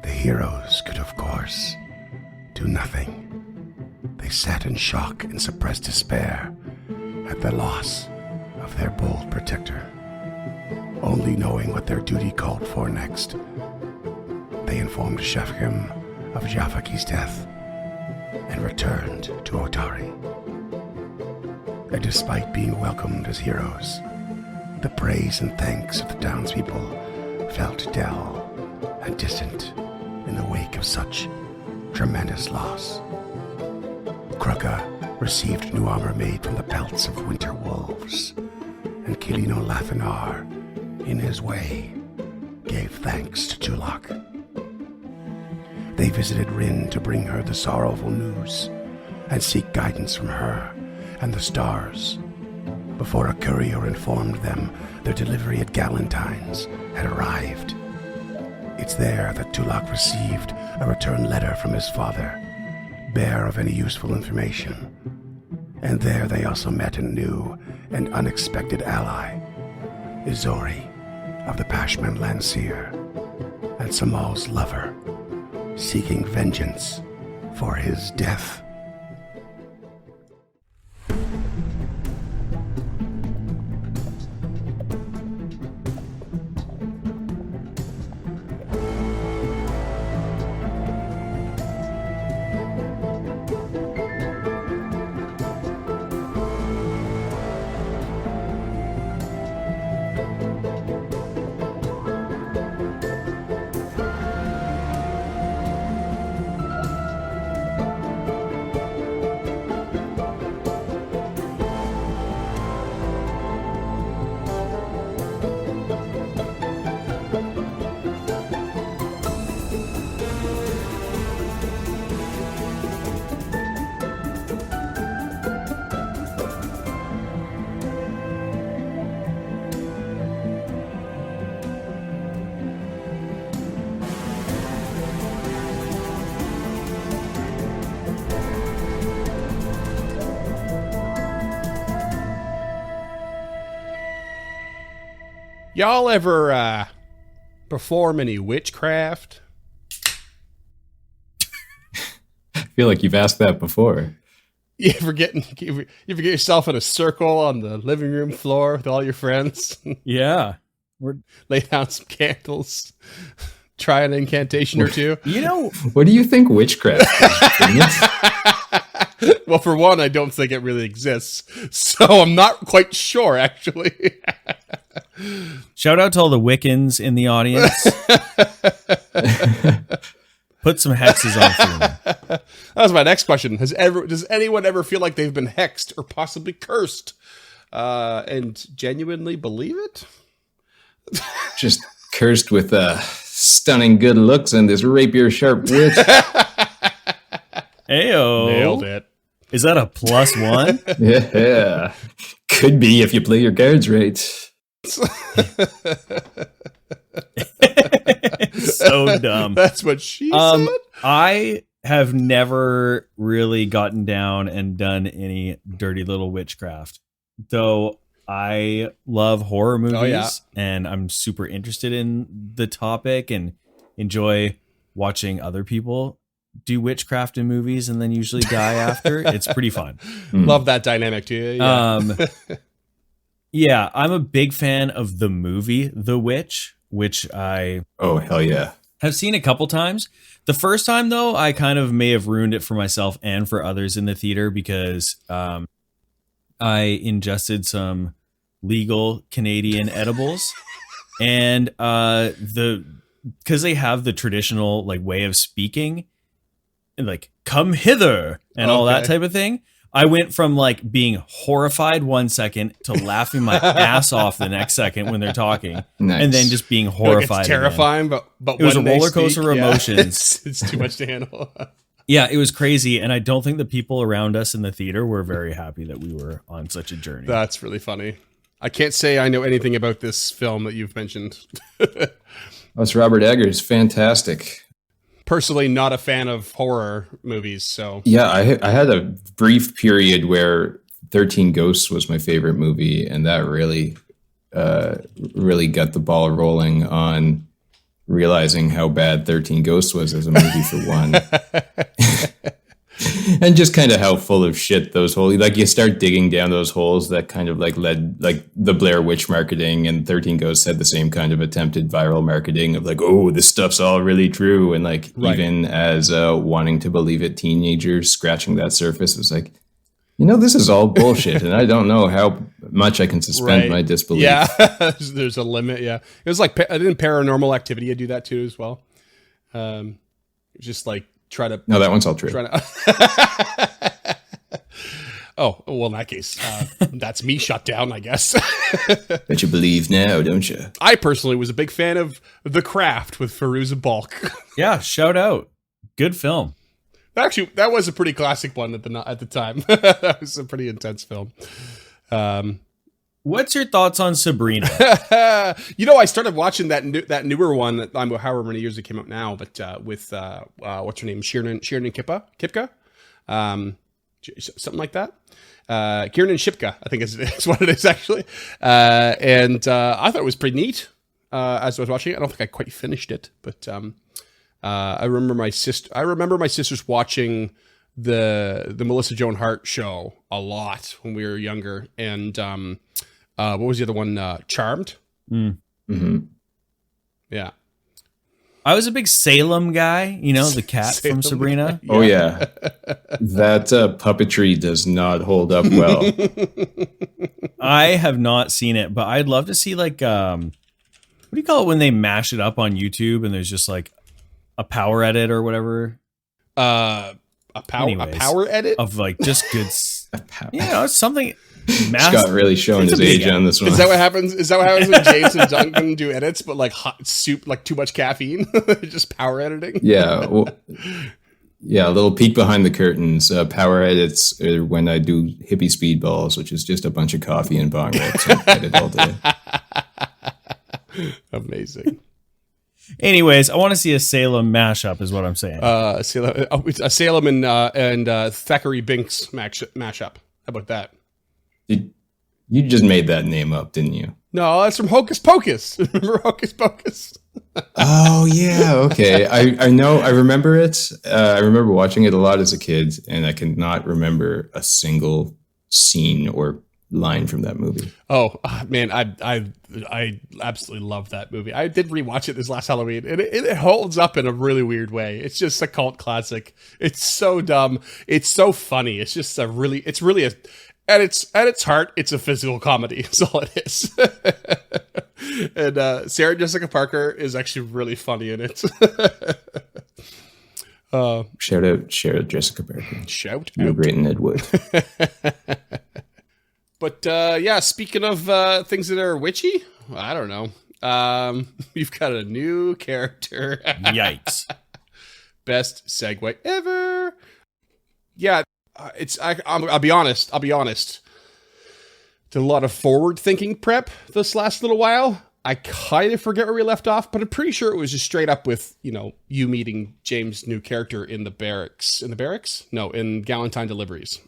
The heroes could, of course, do nothing. They sat in shock and suppressed despair at the loss of their bold protector. Only knowing what their duty called for next, they informed Shefkim of Jafaki's death and returned to Otari. And despite being welcomed as heroes, the praise and thanks of the townspeople felt dull and distant in the wake of such tremendous loss. Kruka received new armor made from the pelts of winter wolves, and Kilino Lathanar, in his way, gave thanks to Tulak. They visited Rin to bring her the sorrowful news and seek guidance from her and the stars, before a courier informed them their delivery at Galentine's had arrived. It's there that Tulak received a return letter from his father, bare of any useful information. And there they also met a new and unexpected ally, Izori of the Pashman Lancier, and Samal's lover, seeking vengeance for his death. Y'all ever perform any witchcraft? I feel like you've asked that before. You ever get yourself in a circle on the living room floor with all your friends? Yeah. Lay down some candles, try an incantation or two. You know, What do you think witchcraft is? Well, for one, I don't think it really exists, so I'm not quite sure, actually. shout out to all the Wiccans in the audience. Put some hexes on for me. That was my next question. Does anyone ever feel like they've been hexed or possibly cursed, and genuinely believe it? Just cursed with stunning good looks and this rapier sharp wit. Ayo. Nailed it. Is that a +1? Yeah. Could be if you play your cards right. So dumb. That's what she said. I have never really gotten down and done any dirty little witchcraft, though I love horror movies and I'm super interested in the topic and enjoy watching other people do witchcraft in movies and then usually die after. It's pretty fun. Love that dynamic too. Yeah. Yeah, I'm a big fan of the movie The Witch, which I Oh, hell yeah. have seen a couple times. The first time, though, I kind of may have ruined it for myself and for others in the theater because I ingested some legal Canadian edibles, and because they have the traditional like way of speaking, like "come hither" and all that type of thing. I went from like being horrified 1 second to laughing my ass off the next second when they're talking, Nice. and then just being horrified. It's terrifying, again. but It was a when they roller coaster speak, of yeah, emotions. It's too much to handle. Yeah, it was crazy, and I don't think the people around us in the theater were very happy that we were on such a journey. That's really funny. I can't say I know anything about this film that you've mentioned. That's Robert Eggers. Fantastic. Personally, not a fan of horror movies, so Yeah, I had a brief period where 13 Ghosts was my favorite movie, and that really got the ball rolling on realizing how bad 13 Ghosts was as a movie for one. And just kind of how full of shit those holes, like you start digging down those holes that kind of like led, like the Blair Witch marketing, and 13 Ghosts had the same kind of attempted viral marketing of like, oh, this stuff's all really true. And like, even as wanting to believe it teenagers scratching that surface was like, this is all bullshit. And I don't know how much I can suspend my disbelief. Yeah, there's a limit. Yeah. It was like, didn't Paranormal Activity do that too as well? Just like, try to no, that one's all true. Oh, well, in that case, that's me shut down, I guess. But you believe now, don't you? I personally was a big fan of The Craft with Fairuza Balk. Yeah, shout out. Good film. Actually, that was a pretty classic one at the time. That was a pretty intense film. What's your thoughts on Sabrina? I started watching that newer one that however many years it came out now, but with what's her name, Kiernan Kipka, something like that. Kiernan Shipka, I think is what it is actually. And I thought it was pretty neat as I was watching it. I don't think I quite finished it, but I remember my sisters watching the Melissa Joan Hart show a lot when we were younger, and what was the other one? Charmed. Mm-hmm. Yeah. I was a big Salem guy, the cat Salem from Sabrina. Yeah. Oh, yeah. That puppetry does not hold up well. I have not seen it, but I'd love to see what do you call it when they mash it up on YouTube and there's just like a power edit or whatever? A power edit? Of like just good... something... Scott really showing his age on this one. Is that what happens? Is that what happens when James and Duncan do edits, but like hot soup, like too much caffeine, just power editing? Yeah, a little peek behind the curtains. Power edits are when I do hippie speedballs, which is just a bunch of coffee and bong rips. And edit all day. Amazing. Anyways, I want to see a Salem mashup, is what I'm saying. A Salem and Thackeray Binks mashup. How about that? You just made that name up, didn't you? No, that's from Hocus Pocus. Remember Hocus Pocus? Oh, yeah. Okay. I know. I remember it. I remember watching it a lot as a kid, and I cannot remember a single scene or line from that movie. Oh, man. I absolutely love that movie. I did rewatch it this last Halloween, and it holds up in a really weird way. It's just a cult classic. It's so dumb. It's so funny. It's just at its heart, it's a physical comedy. That's all it is. And Sarah Jessica Parker is actually really funny in it. Shout out Jessica Parker. You're great in Ed Wood. But speaking of things that are witchy, I don't know. You've got a new character. Yikes. Best segue ever. Yeah. I'll be honest. Did a lot of forward-thinking prep this last little while. I kind of forget where we left off, but I'm pretty sure it was just straight up with, you meeting James' new character in the barracks. In the barracks? No, in Galentine Deliveries.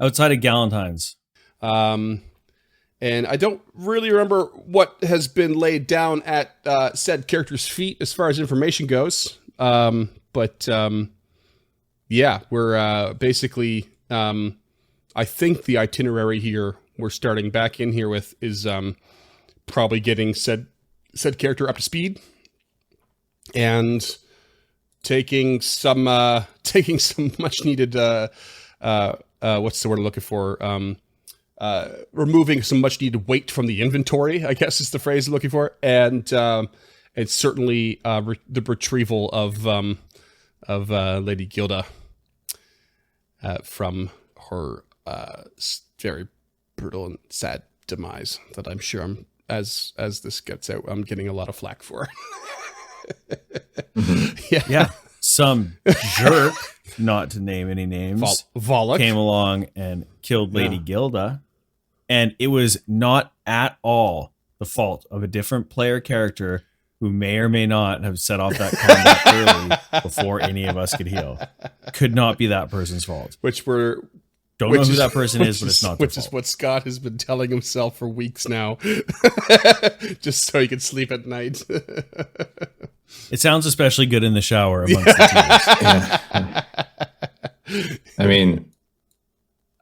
Outside of Galentine's. And I don't really remember what has been laid down at said character's feet as far as information goes. Yeah, we're basically, I think the itinerary here we're starting back in here with is probably getting said character up to speed and taking some much needed, what's the word I'm looking for? Removing some much needed weight from the inventory, I guess is the phrase I'm looking for. And certainly the retrieval of Lady Gilda from her very brutal and sad demise that I'm sure as this gets out, I'm getting a lot of flack for. Mm-hmm. Yeah. Some jerk, not to name any names, Volok came along and killed Lady Gilda. And it was not at all the fault of a different player character who may or may not have set off that combat early before any of us could heal. Could not be that person's fault. Don't know who that person is, but it's not their fault. Which is what Scott has been telling himself for weeks now. Just so he can sleep at night. It sounds especially good in the shower amongst the Yeah. I mean,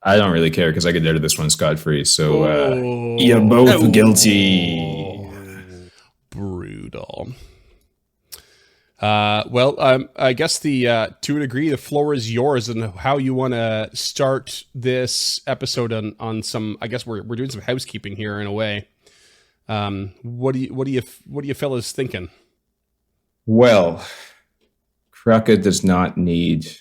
I don't really care because I get out of this one scot-free. So you're both guilty. Brutal. I guess to a degree, the floor is yours, and how you want to start this episode on some. I guess we're doing some housekeeping here in a way. What do you fellas thinking? Well, Krukka does not need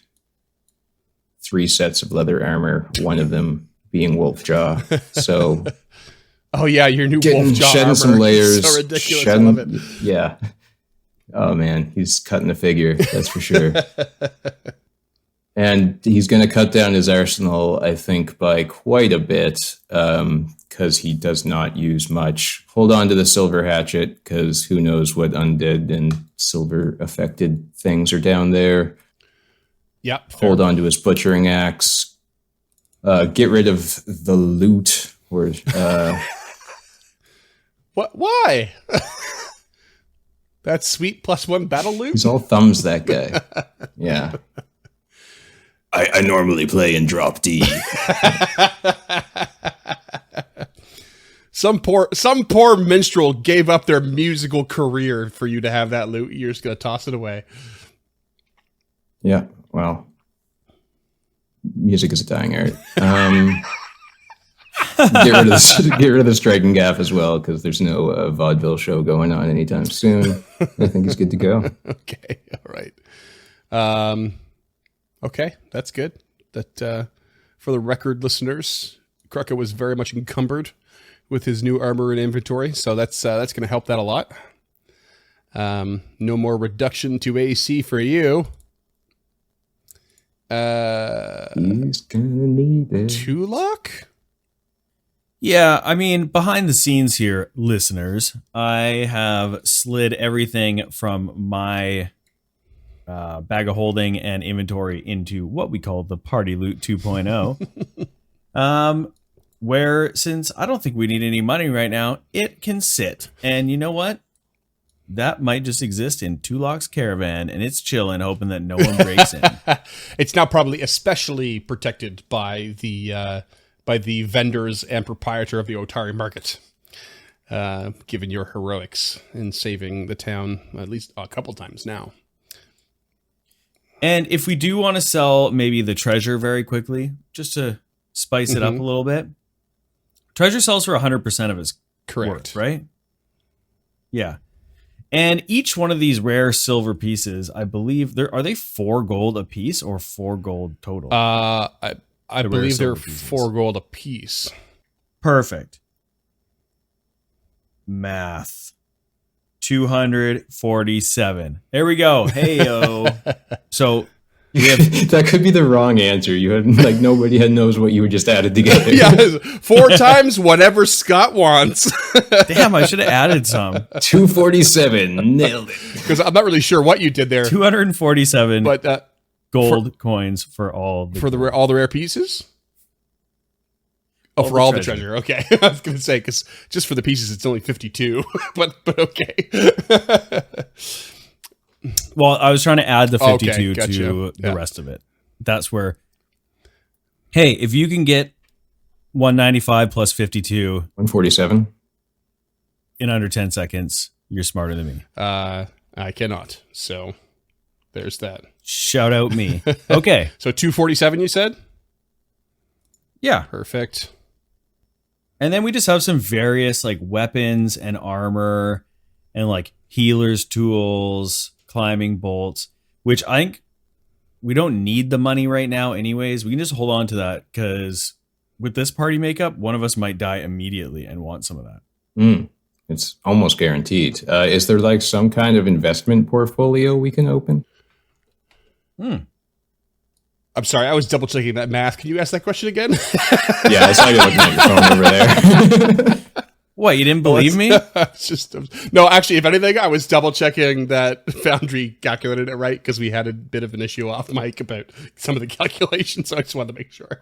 3 sets of leather armor. One of them being Wolfjaw. So, oh yeah, your new Wolfjaw shedding armor. Some layers. So ridiculous. I love it. Yeah. Oh man, he's cutting a figure. That's for sure. And he's going to cut down his arsenal, I think, by quite a bit, because he does not use much. Hold on to the silver hatchet, because who knows what undead and silver-affected things are down there. Yep. Hold on to his butchering axe. Get rid of the loot. Or what? Why? That's sweet +1 battle loot? He's all thumbs, that guy. Yeah. I normally play in drop D. Some poor minstrel gave up their musical career for you to have that loot. You're just gonna toss it away. Yeah, well, music is a dying art. Get rid of the striking gaff as well, because there's no vaudeville show going on anytime soon. I think he's good to go. Okay, all right. Okay, that's good. That for the record, listeners, Krukka was very much encumbered with his new armor and inventory, so that's going to help that a lot. No more reduction to AC for you. He's gonna need it. 2 luck? Yeah, I mean, behind the scenes here, listeners, I have slid everything from my bag of holding and inventory into what we call the Party Loot 2.0. Where, since I don't think we need any money right now, it can sit. And you know what? That might just exist in Tulok's caravan, and it's chilling, hoping that no one breaks in. It's now probably especially protected by the vendors and proprietor of the Otari market, given your heroics in saving the town at least a couple times now. And if we do want to sell maybe the treasure very quickly, just to spice it up a little bit, treasure sells for 100% of its worth, right? Yeah. And each one of these rare silver pieces, I believe, are they 4 gold a piece or 4 gold total? I believe they're 4 gold a piece. Perfect. Math. 247. There we go. Hey-o. So we have that could be the wrong answer. You had nobody knows what you were just added together. Yeah, 4 times whatever Scott wants. Damn, I should have added some. 247. Nailed it. Because I'm not really sure what you did there. 247 but gold coins for all all the rare pieces. Oh, for all the treasure. Okay, I was going to say, because just for the pieces, it's only 52. but okay. Well, I was trying to add the 52 gotcha. to the rest of it. That's where, hey, if you can get 195 plus 52 147 in under 10 seconds, you're smarter than me. I cannot. So there's that. Shout out me. Okay. So 247, you said? Yeah. Perfect. And then we just have some various weapons and armor and healer's tools, climbing bolts, which I think we don't need the money right now anyways. We can just hold on to that because with this party makeup, one of us might die immediately and want some of that. It's almost guaranteed. Is there some kind of investment portfolio we can open? I'm sorry, I was double checking that math. Can you ask that question again? Yeah, I saw you looking at your phone over there. What, you didn't believe me? No, actually, if anything, I was double checking that Foundry calculated it right because we had a bit of an issue off mic about some of the calculations, so I just wanted to make sure.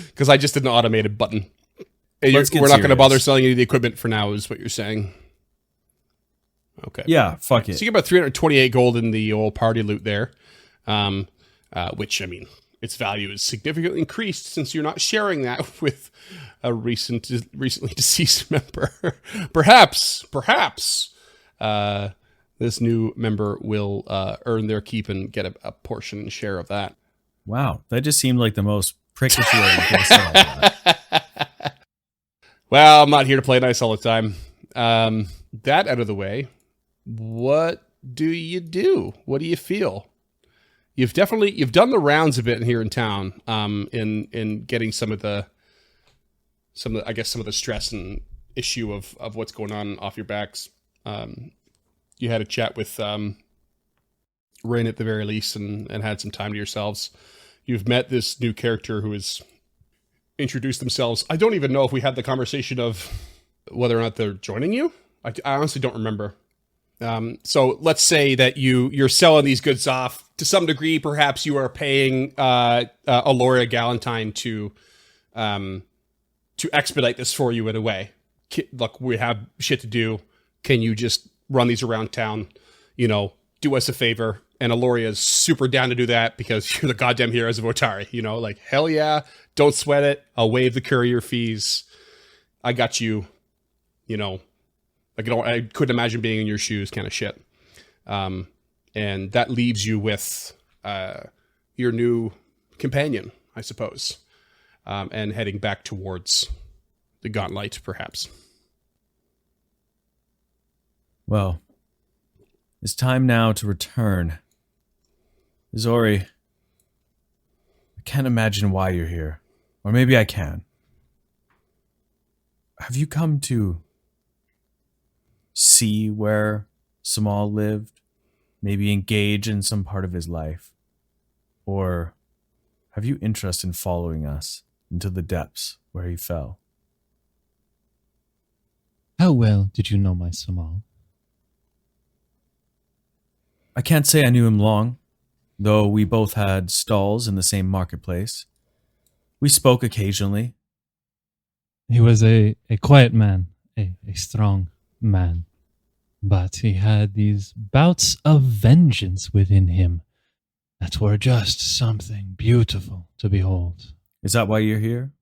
Because I just did an automated button. We're not going to bother selling any of the equipment for now, is what you're saying. Okay. Yeah, fuck it. So you get about 328 gold in the old party loot there, which, I mean, its value is significantly increased since you're not sharing that with a recently deceased member. perhaps, this new member will earn their keep and get a portion and share of that. Wow, that just seemed like the most prickish way you could have said that. Well, I'm not here to play nice all the time. That out of the way, what do you do? What do you feel? You've done the rounds a bit here in town, in getting some of the stress and issue of what's going on off your backs. You had a chat with Rain at the very least, and had some time to yourselves. You've met this new character who has introduced themselves. I don't even know if we had the conversation of whether or not they're joining you. I honestly don't remember. So let's say that you're selling these goods off to some degree. Perhaps you are paying Aloria Galantine to expedite this for you in a way. Look, we have shit to do. Can you just run these around town? Do us a favor. And Aloria is super down to do that because you're the goddamn heroes of Otari. Like, hell yeah, don't sweat it. I'll waive the courier fees. I got you. Like, I couldn't imagine being in your shoes kind of shit. And that leaves you with your new companion, I suppose, and heading back towards the Gauntlet, perhaps. Well, it's time now to return. Zori, I can't imagine why you're here. Or maybe I can. Have you come to see where Samal lived? Maybe engage in some part of his life? Or have you interest in following us into the depths where he fell? How well did you know my Samal? I can't say I knew him long, though we both had stalls in the same marketplace. We spoke occasionally. He was a quiet man, a strong man. But he had these bouts of vengeance within him that were just something beautiful to behold. Is that why you're here?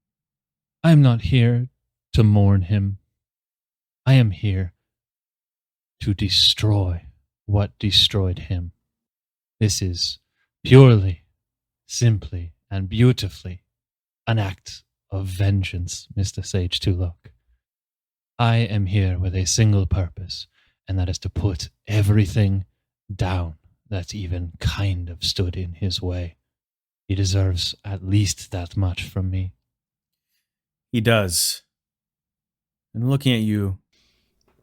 I am not here to mourn him. I am here to destroy what destroyed him. This is purely, simply, and beautifully an act of vengeance, Mr. Sage Tulok. I am here with a single purpose, and that is to put everything down that even kind of stood in his way. He deserves at least that much from me. He does. And looking at you,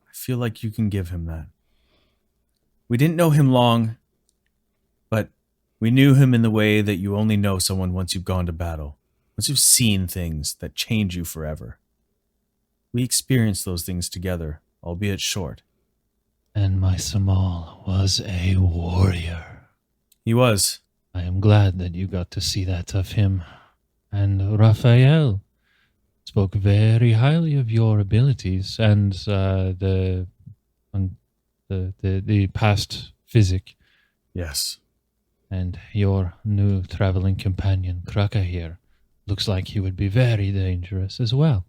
I feel like you can give him that. We didn't know him long, but we knew him in the way that you only know someone once you've gone to battle, once you've seen things that change you forever. We experienced those things together, albeit short. And my Samal was a warrior. He was. I am glad that you got to see that of him. And Raphael spoke very highly of your abilities and the past physic. Yes. And your new traveling companion, Kraka here, looks like he would be very dangerous as well.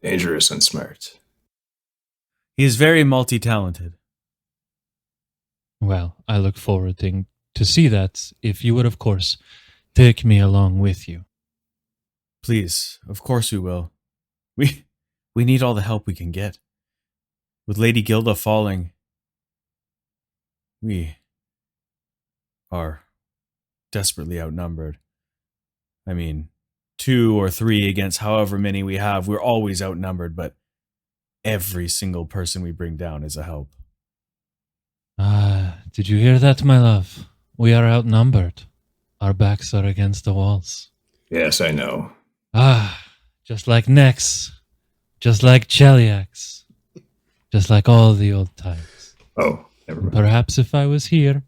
Dangerous and smart. He is very multi-talented. Well, I look forward to see that if you would, of course, take me along with you. Please, of course we will. We need all the help we can get. With Lady Gilda falling, we are desperately outnumbered. I mean, 2 or 3 against however many we have, we're always outnumbered, but every single person we bring down is a help. Did you hear that, my love? We are outnumbered. Our backs are against the walls. Yes, I know. Just like Nex. Just like Cheliax. Just like all the old times. Oh, never mind. Perhaps if I was here,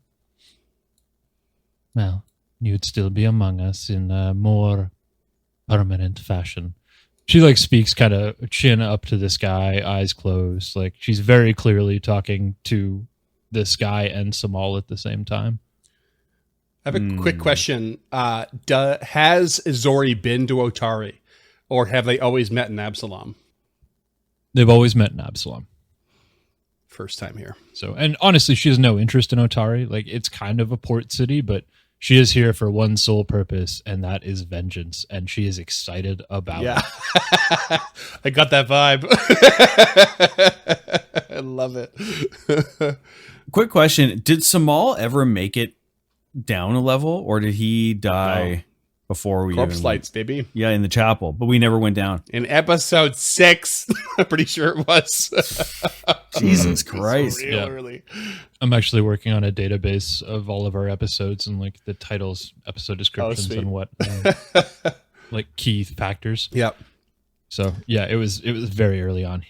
well, you'd still be among us in a more permanent fashion. She like speaks kind of chin up to this guy, eyes closed. Like she's very clearly talking to this guy and Samal at the same time. I have a quick question. Has Izori been to Otari, or have they always met in Absalom? They've always met in Absalom. First time here. So, and honestly, she has no interest in Otari. Like it's kind of a port city, but she is here for one sole purpose, and that is vengeance. And she is excited about it. I got that vibe. I love it. Quick question. Did Samal ever make it down a level, or did he die before we Corpse even lights, baby. Yeah, in the chapel, but we never went down. In episode 6, I'm pretty sure it was. Jesus Christ. Real early. I'm actually working on a database of all of our episodes and like the titles, episode descriptions, sweet. and what like key factors. Yep. So yeah, it was very early on.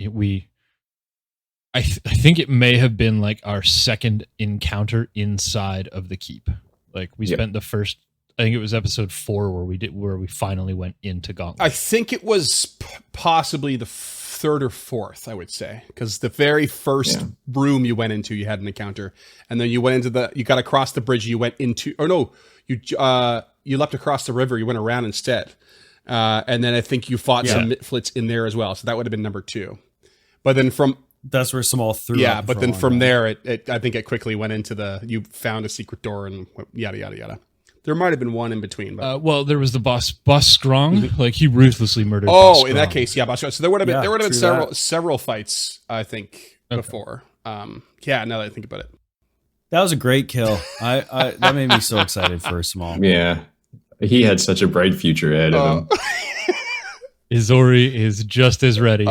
I think it may have been like our second encounter inside of the keep. Like we spent the first, I think it was episode 4 where we finally went into Gauntlet. I think it was possibly the third or fourth, I would say, because the very first room you went into, you had an encounter, and then you went into you got across the bridge, you went into, or no, you leapt across the river, you went around instead, and then I think you fought some Mitflits in there as well, so that would have been number 2. But then that's where Samal threw. Yeah, but then from there, I think it quickly went into you found a secret door and yada yada yada. There might have been one in between. But. Well, there was the boss Strong. Like he ruthlessly murdered. Oh, in that case, yeah, Boss Strong. So there would have been true several fights, I think, before. Yeah, now that I think about it, that was a great kill. I that made me so excited for Samal. Yeah, he had such a bright future ahead of him. Izori is just as ready.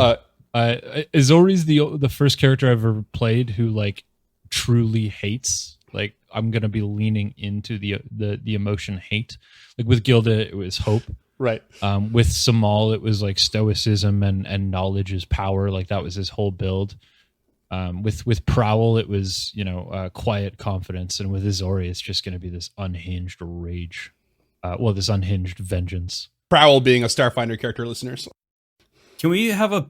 Izori's the first character I've ever played who like truly hates. Like I'm gonna be leaning into the emotion hate. Like with Gilda, it was hope. Right. With Samal, it was like stoicism and knowledge is power. Like that was his whole build. With Prowl, it was quiet confidence, and with Izori, it's just gonna be this unhinged rage. This unhinged vengeance. Prowl being a Starfinder character, listeners. Can we have a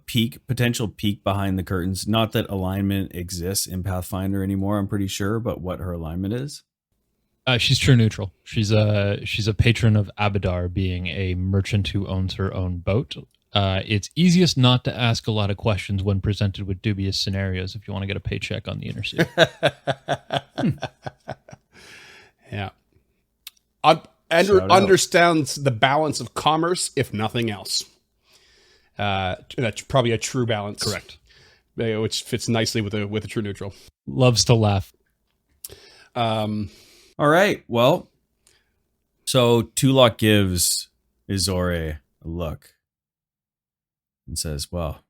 potential peek behind the curtains? Not that alignment exists in Pathfinder anymore, I'm pretty sure, but what her alignment is? She's true neutral. She's a patron of Abadar, being a merchant who owns her own boat. It's easiest not to ask a lot of questions when presented with dubious scenarios if you want to get a paycheck on the inner sea. Yeah. Understands the balance of commerce, if nothing else. That's probably a true balance. Correct. Which fits nicely with a true neutral. Loves to laugh. All right. Well, so Tulok gives Izore a look and says, well,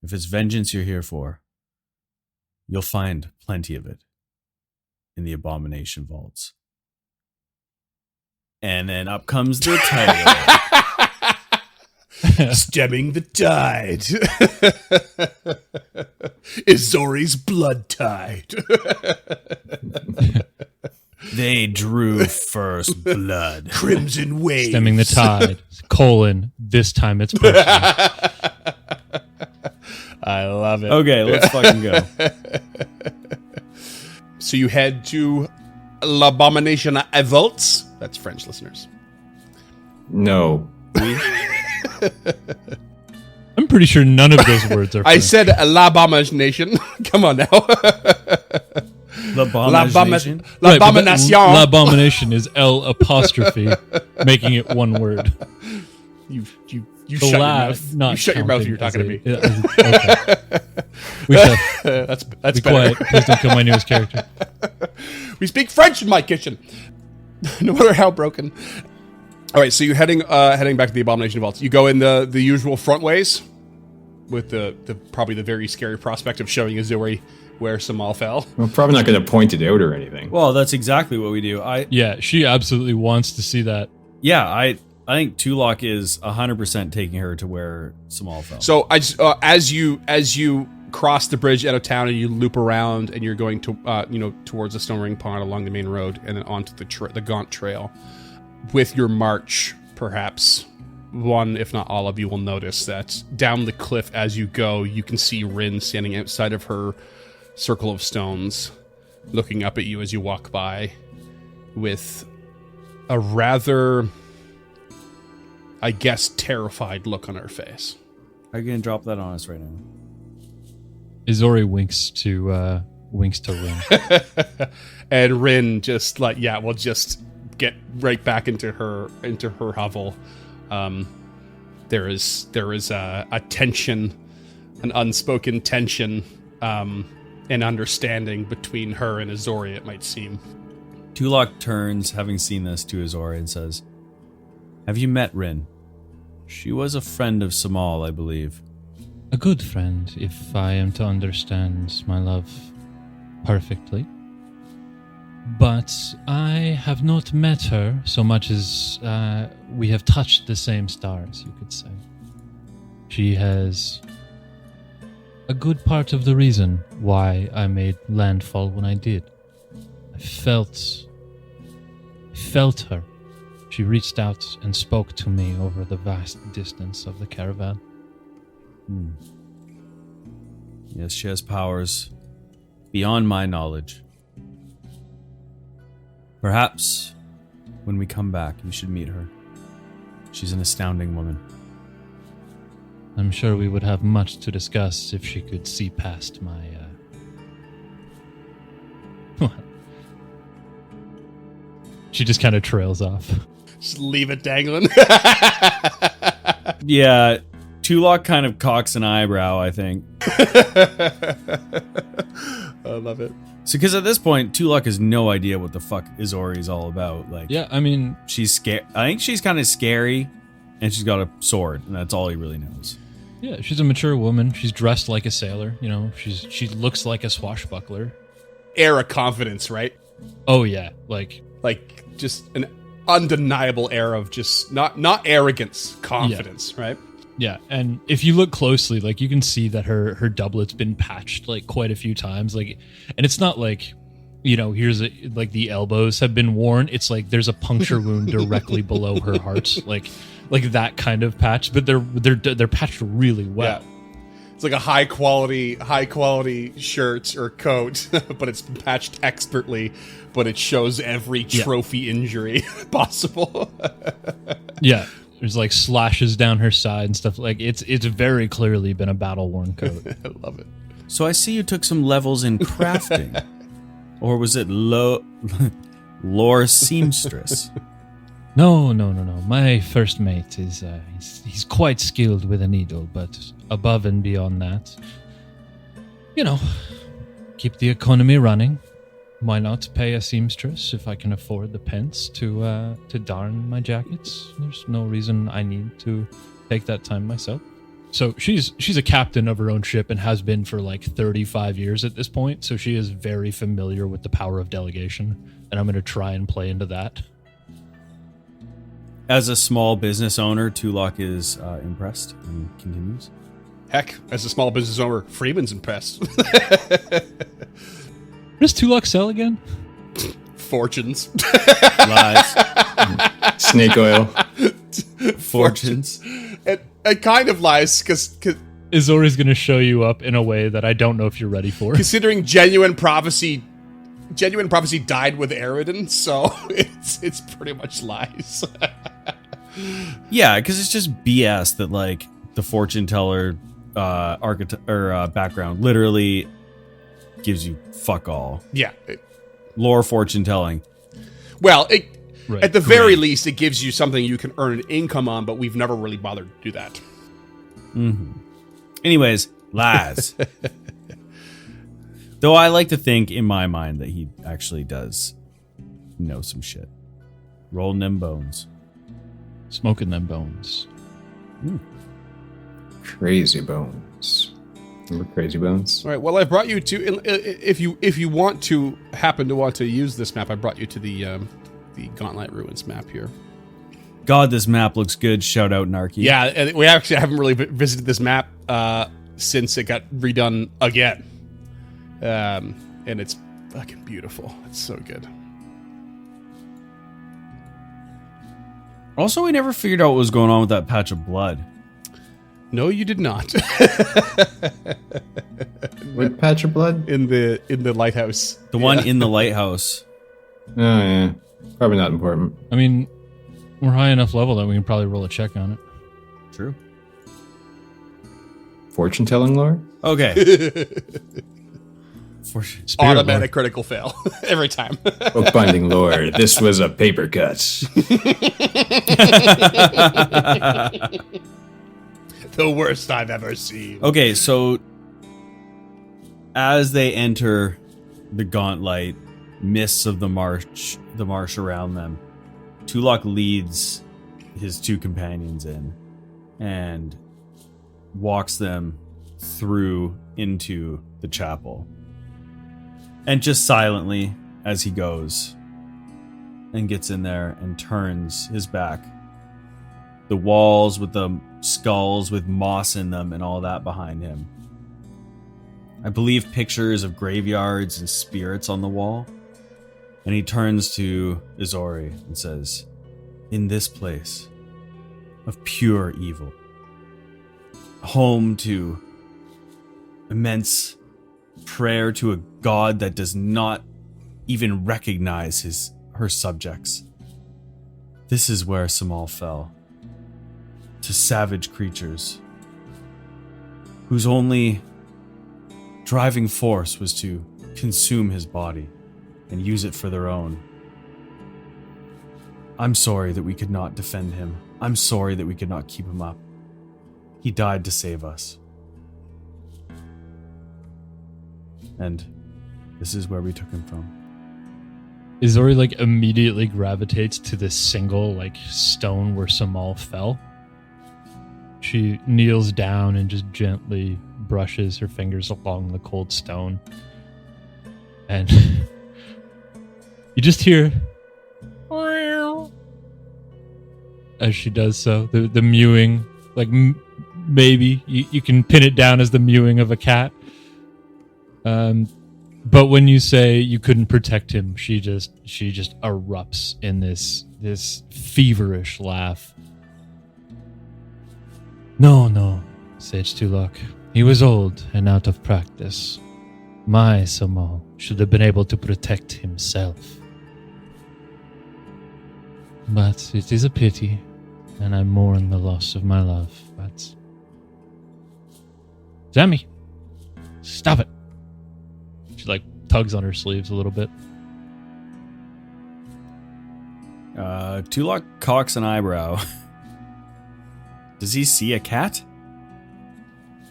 if it's vengeance you're here for, you'll find plenty of it in the Abomination Vaults. And then up comes the title. Stemming the tide. Izori's blood tide. They drew first blood. Crimson waves. Stemming the tide. : this time it's personal. I love it. Okay, let's fucking go. So you head to L'Abomination Vaults. That's French, listeners. No. I'm pretty sure none of those words are French. I said L'Abomination. Come on now. L'Abomination. L'Abomination. L'Abomination is L apostrophe, making it one word. You shut your mouth. Not you shut your mouth when you're talking to me. Okay. We shall That's be better. quiet. Please don't kill my newest character. We speak French in my kitchen. No matter how broken. All right, so you're heading back to the Abomination Vaults. You go in the usual front ways, with the probably the very scary prospect of showing Izuri where Samal fell. We're probably not going to point it out or anything. Well, that's exactly what we do. Yeah, she absolutely wants to see that. Yeah, I think Tulok is 100% taking her to where Samal fell. So I just, as you cross the bridge out of town and you loop around and you're going to towards the Stone Ring Pond along the main road and then onto the Gaunt Trail, with your march, perhaps one, if not all of you, will notice that down the cliff as you go, you can see Rin standing outside of her circle of stones, looking up at you as you walk by with a rather, I guess, terrified look on her face. Are you gonna drop that on us right now? Izori winks to Rin. And Rin just like, yeah, will just get right back into her hovel. There is a tension, an unspoken tension, and understanding between her and Izori, it might seem. Tulok turns, having seen this, to Izori and says, "Have you met Rin? She was a friend of Samal, I believe." A good friend, if I am to understand my love perfectly. But I have not met her so much as we have touched the same stars, you could say. She has a good part of the reason why I made landfall when I did. I felt her. She reached out and spoke to me over the vast distance of the caravan. Yes, she has powers beyond my knowledge. Perhaps when we come back, you should meet her. She's an astounding woman. I'm sure we would have much to discuss if she could see past my... She just kind of trails off. Just leave it dangling. Yeah, Tulok kind of cocks an eyebrow, I think. I love it. So, because at this point, Tulok has no idea what the fuck Izori's all about. Like, Yeah, I mean, she's scared. I think she's kind of scary, and she's got a sword, and that's all he really knows. yeah, she's a mature woman. She's dressed like a sailor. You know, she looks like a swashbuckler. Air of confidence, right? Oh yeah, like Just an undeniable air of just not arrogance, confidence, right? yeah. And if you look closely, like you can see that her doublet's been patched like quite a few times. Like, and it's not like, you know, like the elbows have been worn. It's like there's a puncture wound directly below her heart, like that kind of patch. But they're patched really well. Yeah. It's like a high quality shirt or coat, but it's been patched expertly, but it shows every trophy injury possible. Yeah. There's like slashes down her side and stuff. Like it's very clearly been a battle worn coat. I love it. So I see you took some levels in crafting. Or was it lore seamstress? No. My first mate is he's quite skilled with a needle, but above and beyond that, you know, keep the economy running. Why not pay a seamstress if I can afford the pence to darn my jackets? There's no reason I need to take that time myself. So she's a captain of her own ship and has been for like 35 years at this point. So she is very familiar with the power of delegation, and I'm going to try and play into that. As a small business owner, Tulok is impressed and continues. Heck, as a small business owner, Freeman's impressed. What does Tulok sell again? Fortunes. Lies. Snake oil. Fortunes. It kind of lies, because Izori's going to show you up in a way that I don't know if you're ready for. considering genuine prophecy died with Aridin, so it's pretty much lies. Yeah, because it's just BS that like the fortune teller background literally gives you fuck all. Yeah. Lore fortune telling. Well, Right. at the very least, it gives you something you can earn an income on, but we've never really bothered to do that. Anyways, lies. Though I like to think in my mind that he actually does know some shit. Rolling them bones. Smoking them bones. Crazy Bones. Remember Crazy Bones? All right. Well, I brought you to if you happen to want to use this map, I brought you to the Gauntlet Ruins map here. God, this map looks good. Shout out Narky. Yeah, and we actually haven't really visited this map since it got redone again, and it's fucking beautiful. It's so good. Also, we never figured out what was going on with that patch of blood. No, you did not. What patch of blood? in the lighthouse. The one in the lighthouse. Oh, yeah. Probably not important. I mean, we're high enough level that we can probably roll a check on it. True. Fortune-telling lore? Okay. Spirit Automatic critical fail every time. Bookbinding lore. This was a paper cut. The worst I've ever seen. Okay, so as they enter the gauntlet, mists of the marsh around them, Tulok leads his two companions in and walks them through into the chapel. And just silently, as he goes and gets in there and turns his back, the walls with the skulls with moss in them and all that behind him. I believe pictures of graveyards and spirits on the wall. And he turns to Izori and says, "In this place of pure evil, home to immense prayer to a god that does not even recognize her subjects. This is where Samal fell, to savage creatures whose only driving force was to consume his body and use it for their own. I'm sorry that we could not defend him. I'm sorry that we could not keep him up. He died to save us. And this is where we took him from." Izori like immediately gravitates to this single like stone where Samal fell. She kneels down and just gently brushes her fingers along the cold stone. And you just hear as she does so, the mewing, like maybe you can pin it down as the mewing of a cat. But when you say you couldn't protect him, she just erupts in this feverish laugh. No, Sage Tulok. He was old and out of practice. My Samal should have been able to protect himself. But it is a pity, and I mourn the loss of my love. But Sammy, stop it. She like tugs on her sleeves a little bit. Tulok cocks an eyebrow. Does he see a cat?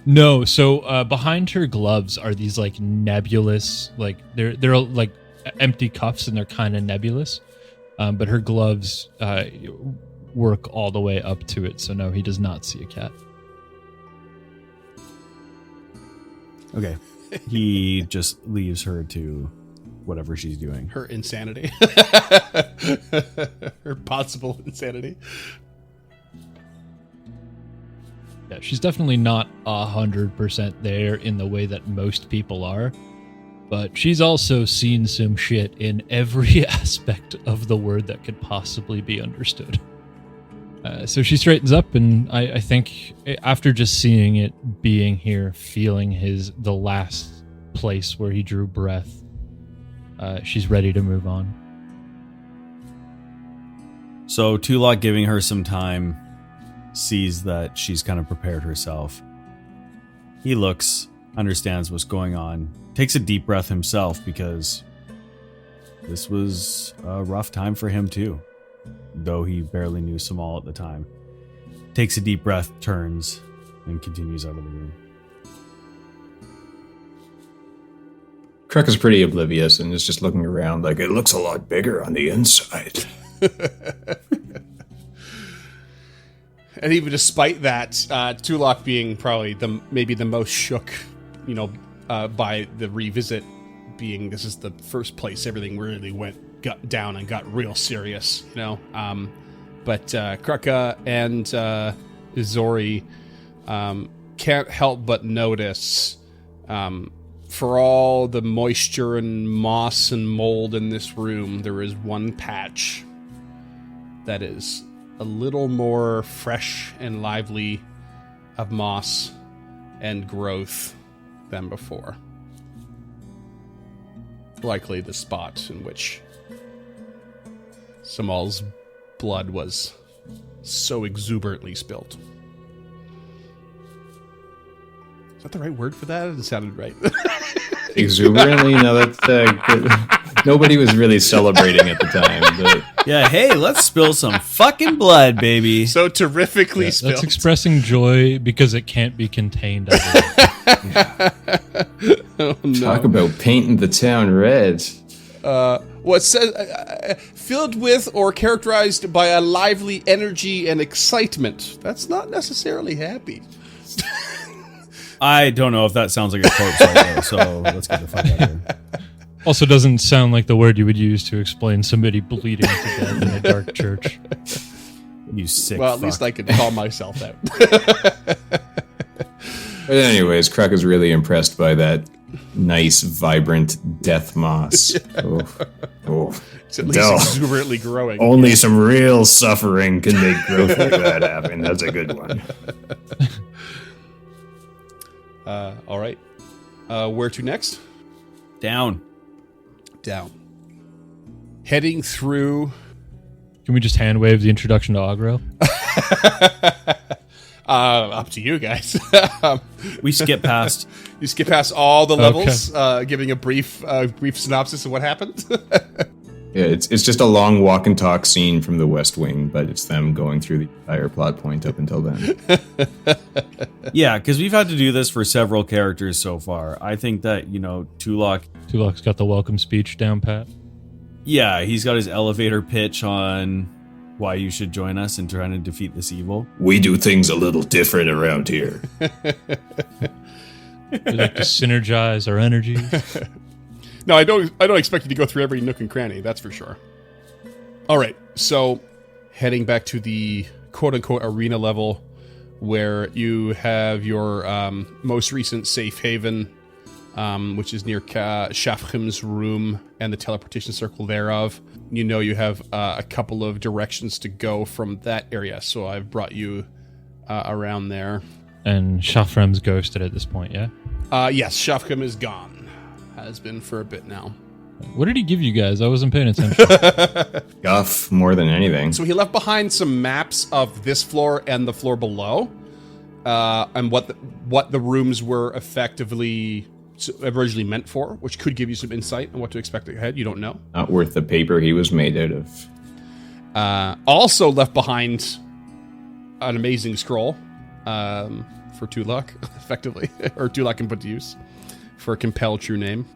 No, so behind her gloves are these like nebulous, like they're like empty cuffs and they're kind of nebulous. But her gloves work all the way up to it, so no, he does not see a cat. Okay. He just leaves her to whatever she's doing. Her insanity. Her possible insanity. Yeah, she's definitely not 100% there in the way that most people are, but she's also seen some shit in every aspect of the word that could possibly be understood. So she straightens up, and I think after just seeing it, being here, feeling the last place where he drew breath, she's ready to move on. So Tulok, giving her some time, sees that she's kind of prepared herself. He looks, understands what's going on, takes a deep breath himself because this was a rough time for him too, though he barely knew Samal at the time. Takes a deep breath, turns, and continues out of the room. Kruk is pretty oblivious and is just looking around like it looks a lot bigger on the inside. And even despite that, Tulok being probably maybe the most shook, by the revisit, being this is the first place everything really got down and got real serious, But Kruka and Izori can't help but notice, for all the moisture and moss and mold in this room, there is one patch that is a little more fresh and lively of moss and growth than before. Likely the spot in which Samal's blood was so exuberantly spilt. Is that the right word for that? It sounded right. Exuberantly? No, that's good. Nobody was really celebrating at the time. But Yeah, hey, let's spill some fucking blood, baby. So terrifically spilt. That's expressing joy because it can't be contained. Oh, no. talk about painting the town red. What says filled with or characterized by a lively energy and excitement. That's not necessarily happy. I don't know if that sounds like a corpse right there, so let's get the fuck out of here. Also doesn't sound like the word you would use to explain somebody bleeding to death in a dark church. You sick Well, at fuck. least I could call myself out. But anyways, Kruck is really impressed by that nice, vibrant death moss. Oh, oh. It's at least Duh. exuberantly growing. Only some real suffering can make growth like that happen. That's a good one. All right. Where to next? Down. Down. Heading through. Can we just hand wave the introduction to Agro? Up to you guys. We skip past. You skip past all the levels, giving a brief synopsis of what happened. Yeah, it's just a long walk and talk scene from the West Wing, but it's them going through the entire plot point up until then. Yeah, because we've had to do this for several characters so far. I think that, Tulok, Tulok's got the welcome speech down pat. yeah, he's got his elevator pitch on why you should join us in trying to defeat this evil. We do things a little different around here. We like to synergize our energies. No, I don't expect you to go through every nook and cranny, that's for sure. All right, so heading back to the quote-unquote arena level where you have your most recent safe haven, which is near Shafrim's room and the teleportation circle thereof. You know you have a couple of directions to go from that area, so I've brought you around there. And Shafram's ghosted at this point, yeah? Yes, Shafrim is gone. Has been for a bit now. What did he give you guys? I wasn't paying attention. Guff, more than anything. So he left behind some maps of this floor and the floor below, and what the rooms were effectively originally meant for, which could give you some insight on what to expect ahead. You don't know. Not worth the paper he was made out of. Also left behind an amazing scroll for Tulok, effectively, or Tulok can put to use for Compel True Name.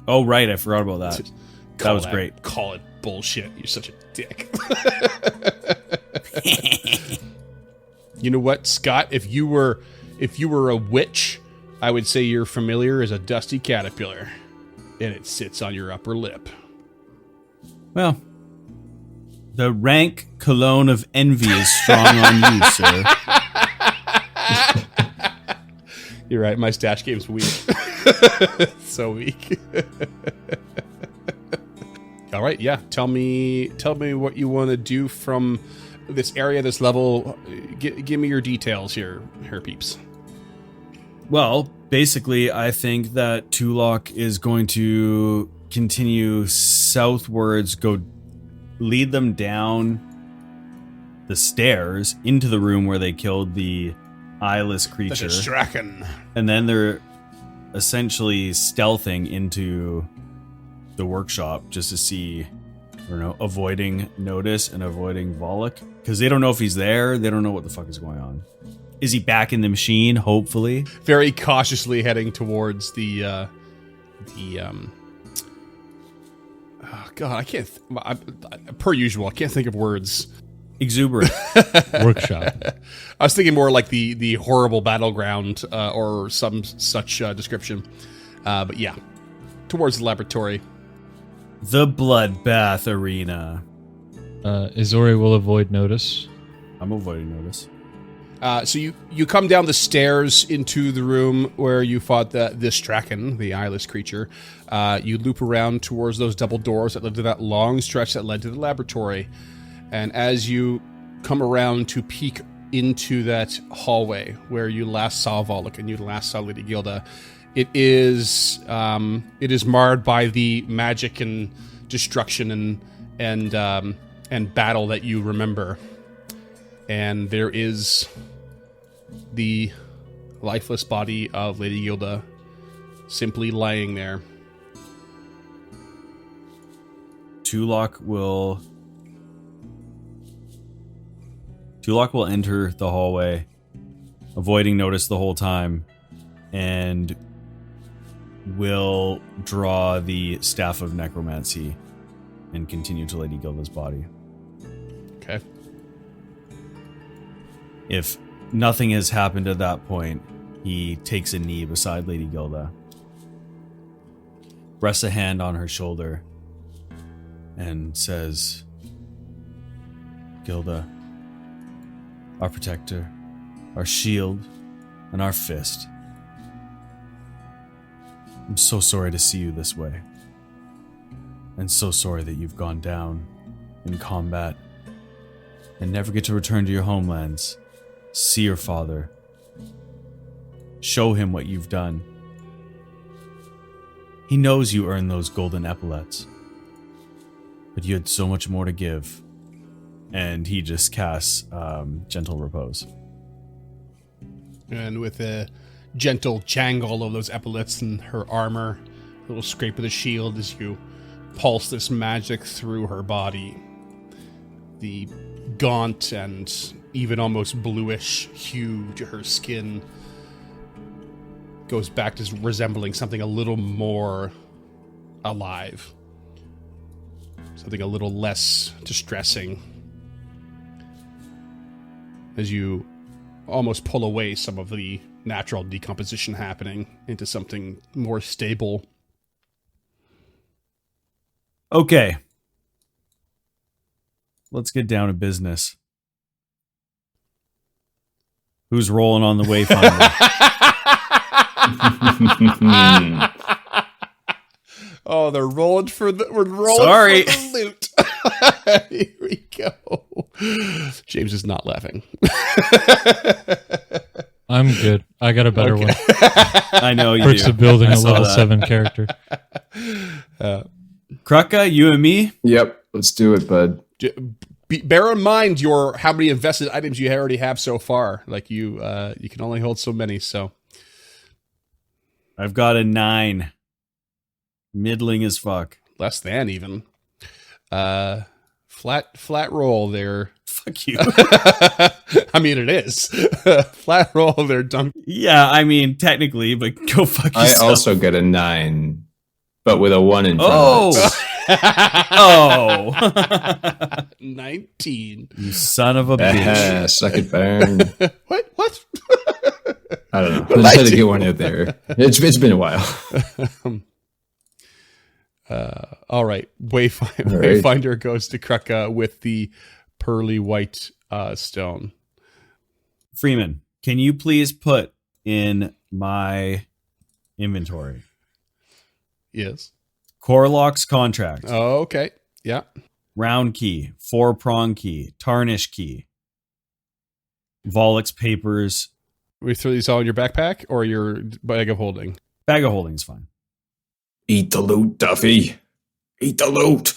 Oh, right, I forgot about that. That was great. Call it bullshit. You're such a dick. You know what, Scott? If you were a witch, I would say your familiar is a dusty caterpillar, and it sits on your upper lip. Well, the rank cologne of envy is strong on you, sir. You're right. My stash game's weak. So weak. All right. Yeah. Tell me what you want to do from this area, this level. Give me your details here, peeps. Well, basically, I think that Tulok is going to continue southwards, go lead them down the stairs into the room where they killed the eyeless creature. Draken. And then they're essentially stealthing into the workshop just to see, avoiding notice and avoiding Volok. Because they don't know if he's there. They don't know what the fuck is going on. Is he back in the machine? Hopefully. Very cautiously heading towards the oh God, I can't. Per usual, I can't think of words. Exuberant. Workshop. I was thinking more like the horrible battleground or some such description. But yeah, towards the laboratory. The bloodbath arena. Izori will avoid notice. I'm avoiding notice. So you come down the stairs into the room where you fought this Draken, the eyeless creature. You loop around towards those double doors that led to that long stretch that led to the laboratory. And as you come around to peek into that hallway where you last saw Volok and you last saw Lady Gilda. It is marred by the magic and destruction and battle that you remember. And there is the lifeless body of Lady Gilda simply lying there. Tulok will enter the hallway, avoiding notice the whole time, and will draw the Staff of Necromancy and continue to Lady Gilda's body. Okay. If nothing has happened at that point, he takes a knee beside Lady Gilda, rests a hand on her shoulder, and says, "Gilda, our protector, our shield, and our fist. I'm so sorry to see you this way. And so sorry that you've gone down in combat and never get to return to your homelands, see your father, show him what you've done. He knows you earned those golden epaulets, but you had so much more to give." And he just casts Gentle Repose. And with a gentle jangle of those epaulets and her armor, a little scrape of the shield as you pulse this magic through her body, the gaunt and even almost bluish hue to her skin goes back to resembling something a little more alive, something a little less distressing. As you almost pull away some of the natural decomposition happening into something more stable. Okay. Let's get down to business. Who's rolling on the Wayfinder? Oh, they're rolling for the for the loot. Here we go. James is not laughing. I'm good. I got a better one. I know you Perks do. of building I a saw level that. 7 character. Krucka, you and me? Yep, let's do it, bud. Bear in mind how many invested items you already have so far. Like you can only hold so many. So I've got a 9. Middling as fuck. less than even. Flat roll there. Fuck you. I mean, it is flat roll there, Dunk. Yeah, I mean, technically, but go fuck yourself. I also get a 9, but with a 1 in front Oh! of Oh! 19. You son of a it. bitch. Suck it, burn. What? I don't know. I just had to get one out there. It's been a while. All right. Wayfinder goes to Krucka with the pearly white stone. Freeman, can you please put in my inventory Yes. Corlock's contract, Oh, okay. Yeah. round key, 4-prong key, tarnish key, Volok's papers, We throw these all in your backpack or your bag of holding? bag of holding is fine. Eat the loot, Duffy. Eat the loot.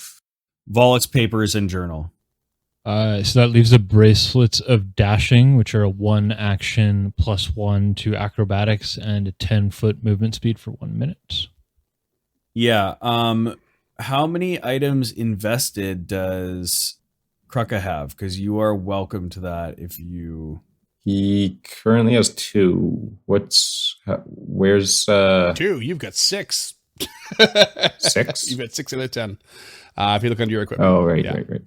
Volok's papers and journal. So that leaves the bracelets of dashing, which are a 1 action plus 1 to acrobatics and a 10-foot movement speed for 1 minute. Yeah. How many items invested does Krucka have? Because you are welcome to that if you. He currently has 2. Where's 2. You've got 6. 6? You've got 6 out of 10. If you look under your equipment. Oh, right, Yeah. right.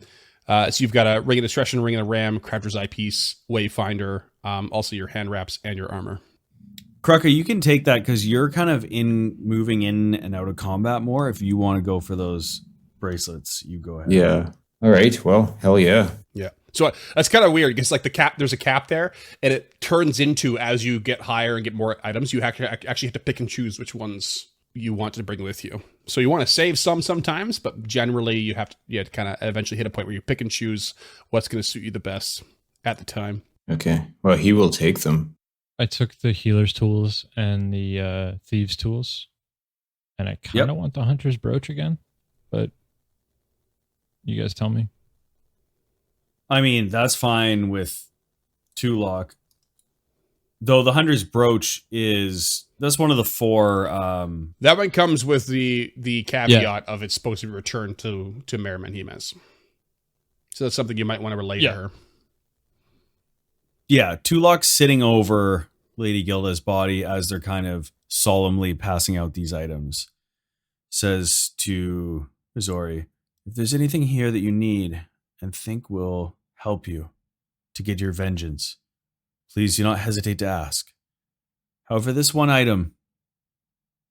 So you've got a ring of discretion, ring of the ram, crafter's eyepiece, wayfinder, also your hand wraps and your armor. Krucka, you can take that because you're kind of moving in and out of combat more. If you want to go for those bracelets, you go ahead. Yeah. All right. Well, hell yeah. Yeah. So that's kind of weird because like the cap, there's a cap there, and it turns into as you get higher and get more items, you actually have to pick and choose which ones you want to bring with you. So you want to save some sometimes, but generally you have to kind of eventually hit a point where you pick and choose what's going to suit you the best at the time. Okay. Well, he will take them. I took the healer's tools and the thieves' tools, and I kind of want the hunter's brooch again, but you guys tell me. I mean, that's fine with Tulok. Though the hunter's brooch that's one of the 4. That one comes with the caveat of it's supposed to be returned to Merriman Jimenez. So that's something you might want to relay to her. Yeah, Tulok's sitting over Lady Gilda's body as they're kind of solemnly passing out these items. Says to Izori, if there's anything here that you need and think will help you to get your vengeance, please do not hesitate to ask. However, this one item,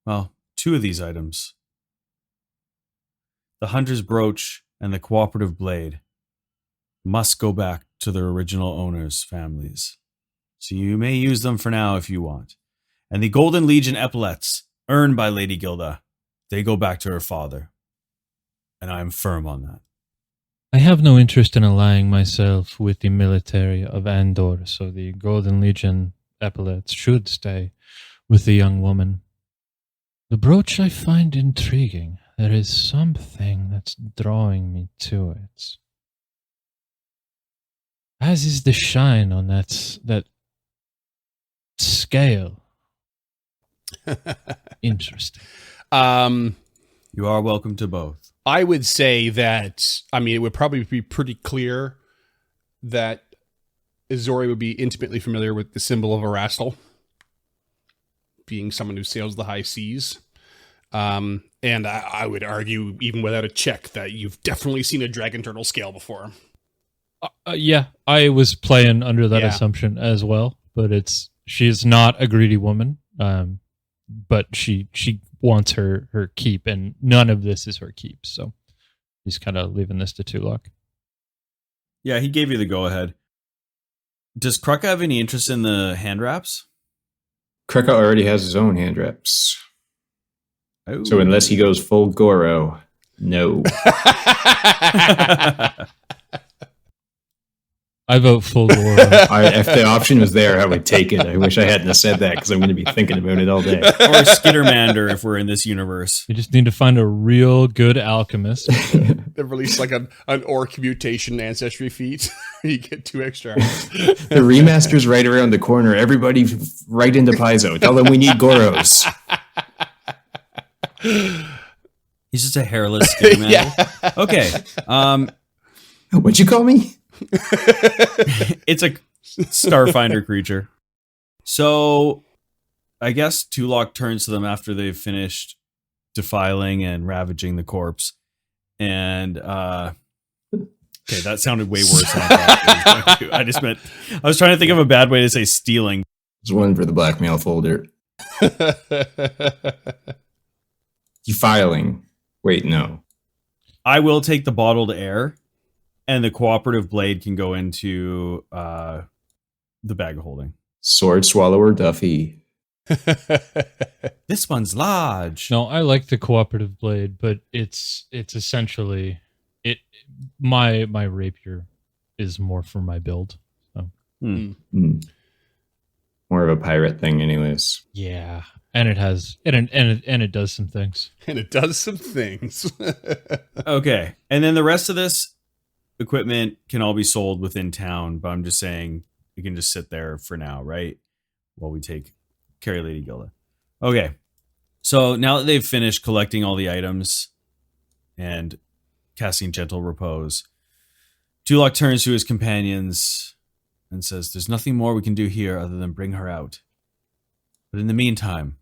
well, 2 of these items, the hunter's brooch and the cooperative blade, must go back to their original owners' families. So you may use them for now if you want. And the Golden Legion epaulets, earned by Lady Gilda, they go back to her father. And I am firm on that. I have no interest in allying myself with the military of Andor, so the Golden Legion epaulets should stay with the young woman. The brooch I find intriguing. There is something that's drawing me to it. As is the shine on that scale. Interesting. You are welcome to both. I would say that, it would probably be pretty clear that Izori would be intimately familiar with the symbol of Erastil, being someone who sails the high seas. And I would argue, even without a check, that you've definitely seen a dragon turtle scale before. Yeah, I was playing under that assumption as well, but she is not a greedy woman, but she wants her keep, and none of this is her keep, so he's kind of leaving this to Tulok. Yeah, he gave you the go-ahead. Does Krucka have any interest in the hand wraps? Krucka already has his own hand wraps. Oh. So unless he goes full Goro, no. I vote full Goro. If the option was there, I would take it. I wish I hadn't have said that because I'm going to be thinking about it all day. Or Skittermander if we're in this universe. You just need to find a real good alchemist. They release like an orc mutation ancestry feat. You get 2 extra. The remaster's right around the corner. Everybody right into Paizo. Tell them we need Goros. He's just a hairless Skittermander. Yeah. Okay. What'd you call me? It's a Starfinder creature. So I guess Tulok turns to them after they've finished defiling and ravaging the corpse. And okay, that sounded way worse than I thought it was going to. I was trying to think of a bad way to say stealing. There's one for the blackmail folder. Defiling. Wait, no. I will take the bottled air, and the cooperative blade can go into the bag of holding. Sword Swallower Duffy. This one's large. No, I like the cooperative blade, but it's essentially my rapier is more for my build. So. More of a pirate thing, anyways. Yeah, and it has and it does some things. And it does some things. Okay, and then the rest of this equipment can all be sold within town, but I'm just saying you can just sit there for now, right? While we carry Lady Gilda. Okay, so now that they've finished collecting all the items and casting gentle repose, Tulok turns to his companions and says, "There's nothing more we can do here other than bring her out. But in the meantime,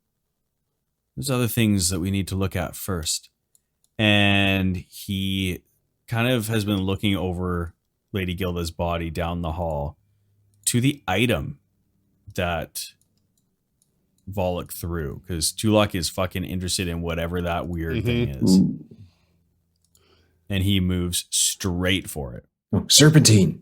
there's other things that we need to look at first." And he kind of has been looking over Lady Gilda's body down the hall to the item that Volok threw, because Tulok is fucking interested in whatever that weird thing is. Ooh. And he moves straight for it. Oh, serpentine.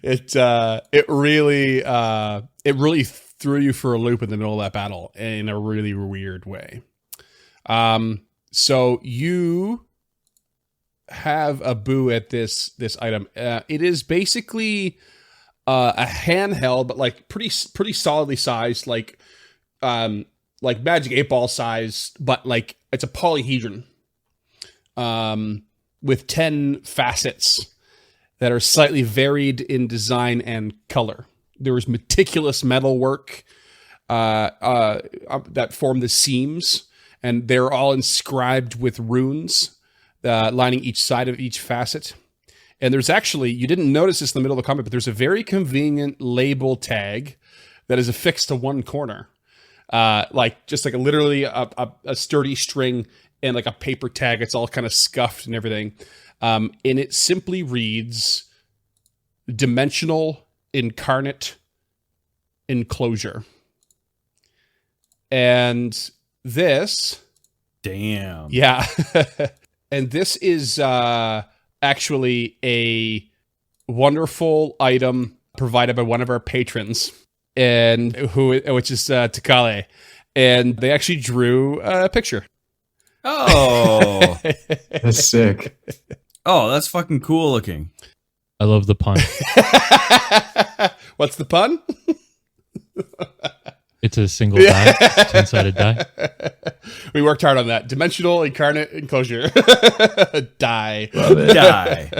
It really threw you for a loop in the middle of that battle in a really weird way. So you have a boo at this item. It is basically a handheld, but like pretty solidly sized, like Magic 8-Ball size, but like it's a polyhedron with 10 facets that are slightly varied in design and color. There was meticulous metal work that form the seams, and they're all inscribed with runes lining each side of each facet. And there's actually, you didn't notice this in the middle of the comic, but there's a very convenient label tag that is affixed to one corner. Literally a sturdy string and like a paper tag. It's all kind of scuffed and everything. And it simply reads Dimensional Incarnate Enclosure. And this... Damn. Yeah. And this is actually a wonderful item provided by one of our patrons, which is Takale. And they actually drew a picture. Oh. That's sick. Oh, that's fucking cool looking. I love the pun. What's the pun? It's a single die. It's a 10-sided die. We worked hard on that. Dimensional Incarnate Enclosure. Die. Love it. Die.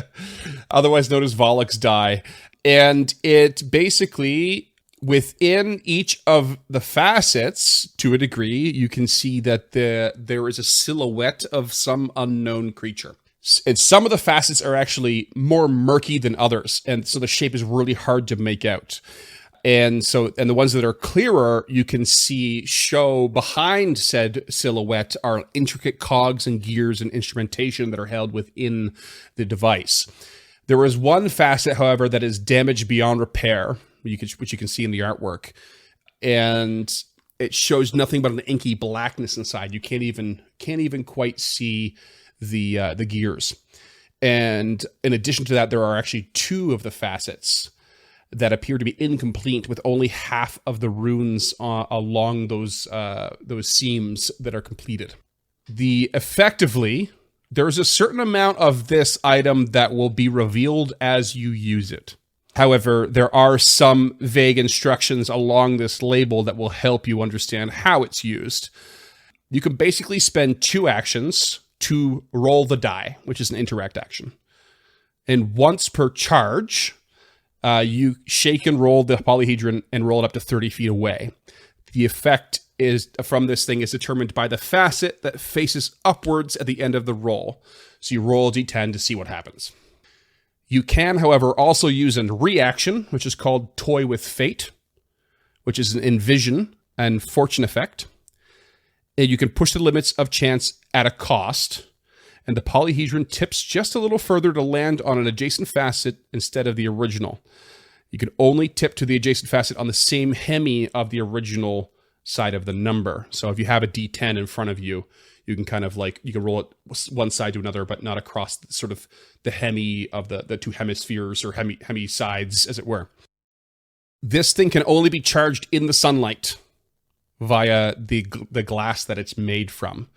Otherwise known as Volok's die. And it basically, within each of the facets, to a degree, you can see that there is a silhouette of some unknown creature. And some of the facets are actually more murky than others, and so the shape is really hard to make out. And the ones that are clearer, you can show behind said silhouette are intricate cogs and gears and instrumentation that are held within the device. There is one facet, however, that is damaged beyond repair, which you can see in the artwork, and it shows nothing but an inky blackness inside. You can't even quite see the gears. And in addition to that, there are actually two of the facets that appear to be incomplete, with only half of the runes along those seams that are completed. Effectively, there's a certain amount of this item that will be revealed as you use it. However, there are some vague instructions along this label that will help you understand how it's used. You can basically spend 2 actions to roll the die, which is an interact action. And once per charge, you shake and roll the polyhedron and roll it up to 30 feet away. The effect from this thing is determined by the facet that faces upwards at the end of the roll. So you roll a d10 to see what happens. You can, however, also use a reaction, which is called Toy with Fate, which is an envision and fortune effect. And you can push the limits of chance at a cost, and the polyhedron tips just a little further to land on an adjacent facet instead of the original. You can only tip to the adjacent facet on the same hemi of the original side of the number. So if you have a D10 in front of you, you can kind of you can roll it one side to another, but not across sort of the hemi of the two hemispheres or hemi sides, as it were. This thing can only be charged in the sunlight via the glass that it's made from.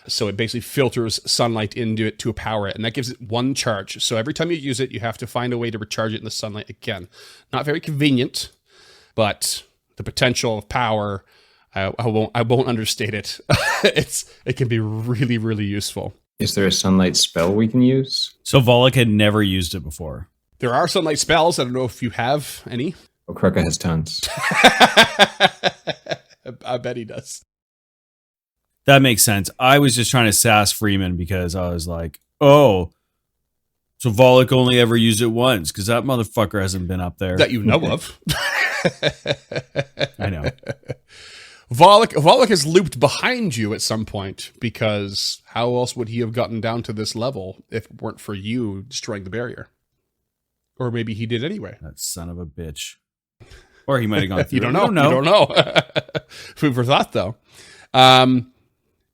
So it basically filters sunlight into it to power it, and that gives it 1 charge. So every time you use it, you have to find a way to recharge it in the sunlight again. Not very convenient, but the potential of power, I won't understate it. It can be really, really useful. Is there a sunlight spell we can use? So Volok had never used it before. There are sunlight spells. I don't know if you have any. Well, Kruka has tons. I bet he does. That makes sense. I was just trying to sass Freeman because I was like, oh, so Volok only ever used it once because that motherfucker hasn't been up there. That you know of. I know. Volok has looped behind you at some point, because how else would he have gotten down to this level if it weren't for you destroying the barrier? Or maybe he did anyway. That son of a bitch. Or he might have gone through. You don't know. I don't know. You don't know. Food for thought, though.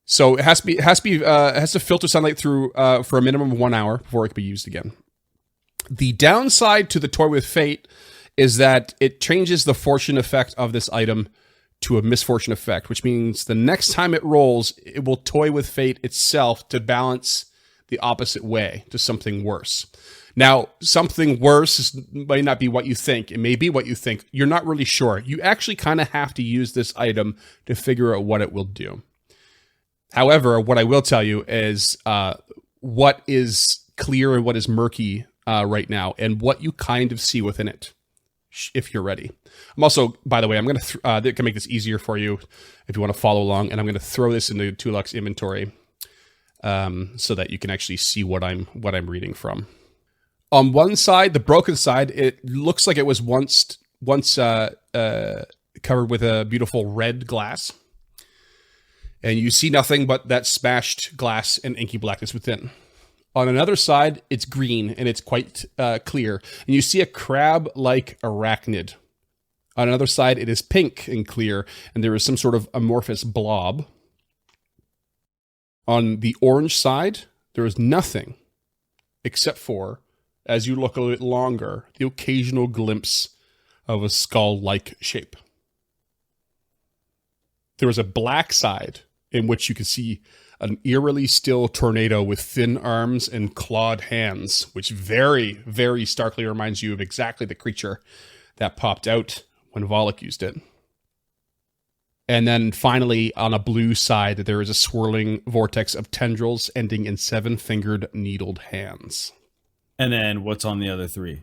So it has to filter sunlight through for a minimum of 1 hour before it can be used again. The downside to the Toy with Fate is that it changes the fortune effect of this item to a misfortune effect, which means the next time it rolls, it will toy with fate itself to balance the opposite way to something worse. Now, something worse might not be what you think. It may be what you think. You're not really sure. You actually kind of have to use this item to figure out what it will do. However, what I will tell you is what is clear and what is murky right now, and what you kind of see within it, if you're ready. I'm also, by the way, I'm going to that can make this easier for you if you want to follow along, and I'm going to throw this into Tulok's inventory so that you can actually see what I'm reading from. On one side, the broken side, it looks like it was once covered with a beautiful red glass. And you see nothing but that smashed glass and inky blackness within. On another side, it's green and it's quite clear. And you see a crab-like arachnid. On another side, it is pink and clear, and there is some sort of amorphous blob. On the orange side, there is nothing except for, as you look a little longer, the occasional glimpse of a skull-like shape. There is a black side in which you can see an eerily still tornado with thin arms and clawed hands, which very, very starkly reminds you of exactly the creature that popped out when Volok used it. And then finally, on a blue side, there is a swirling vortex of tendrils ending in 7-fingered needled hands. And then what's on the other 3?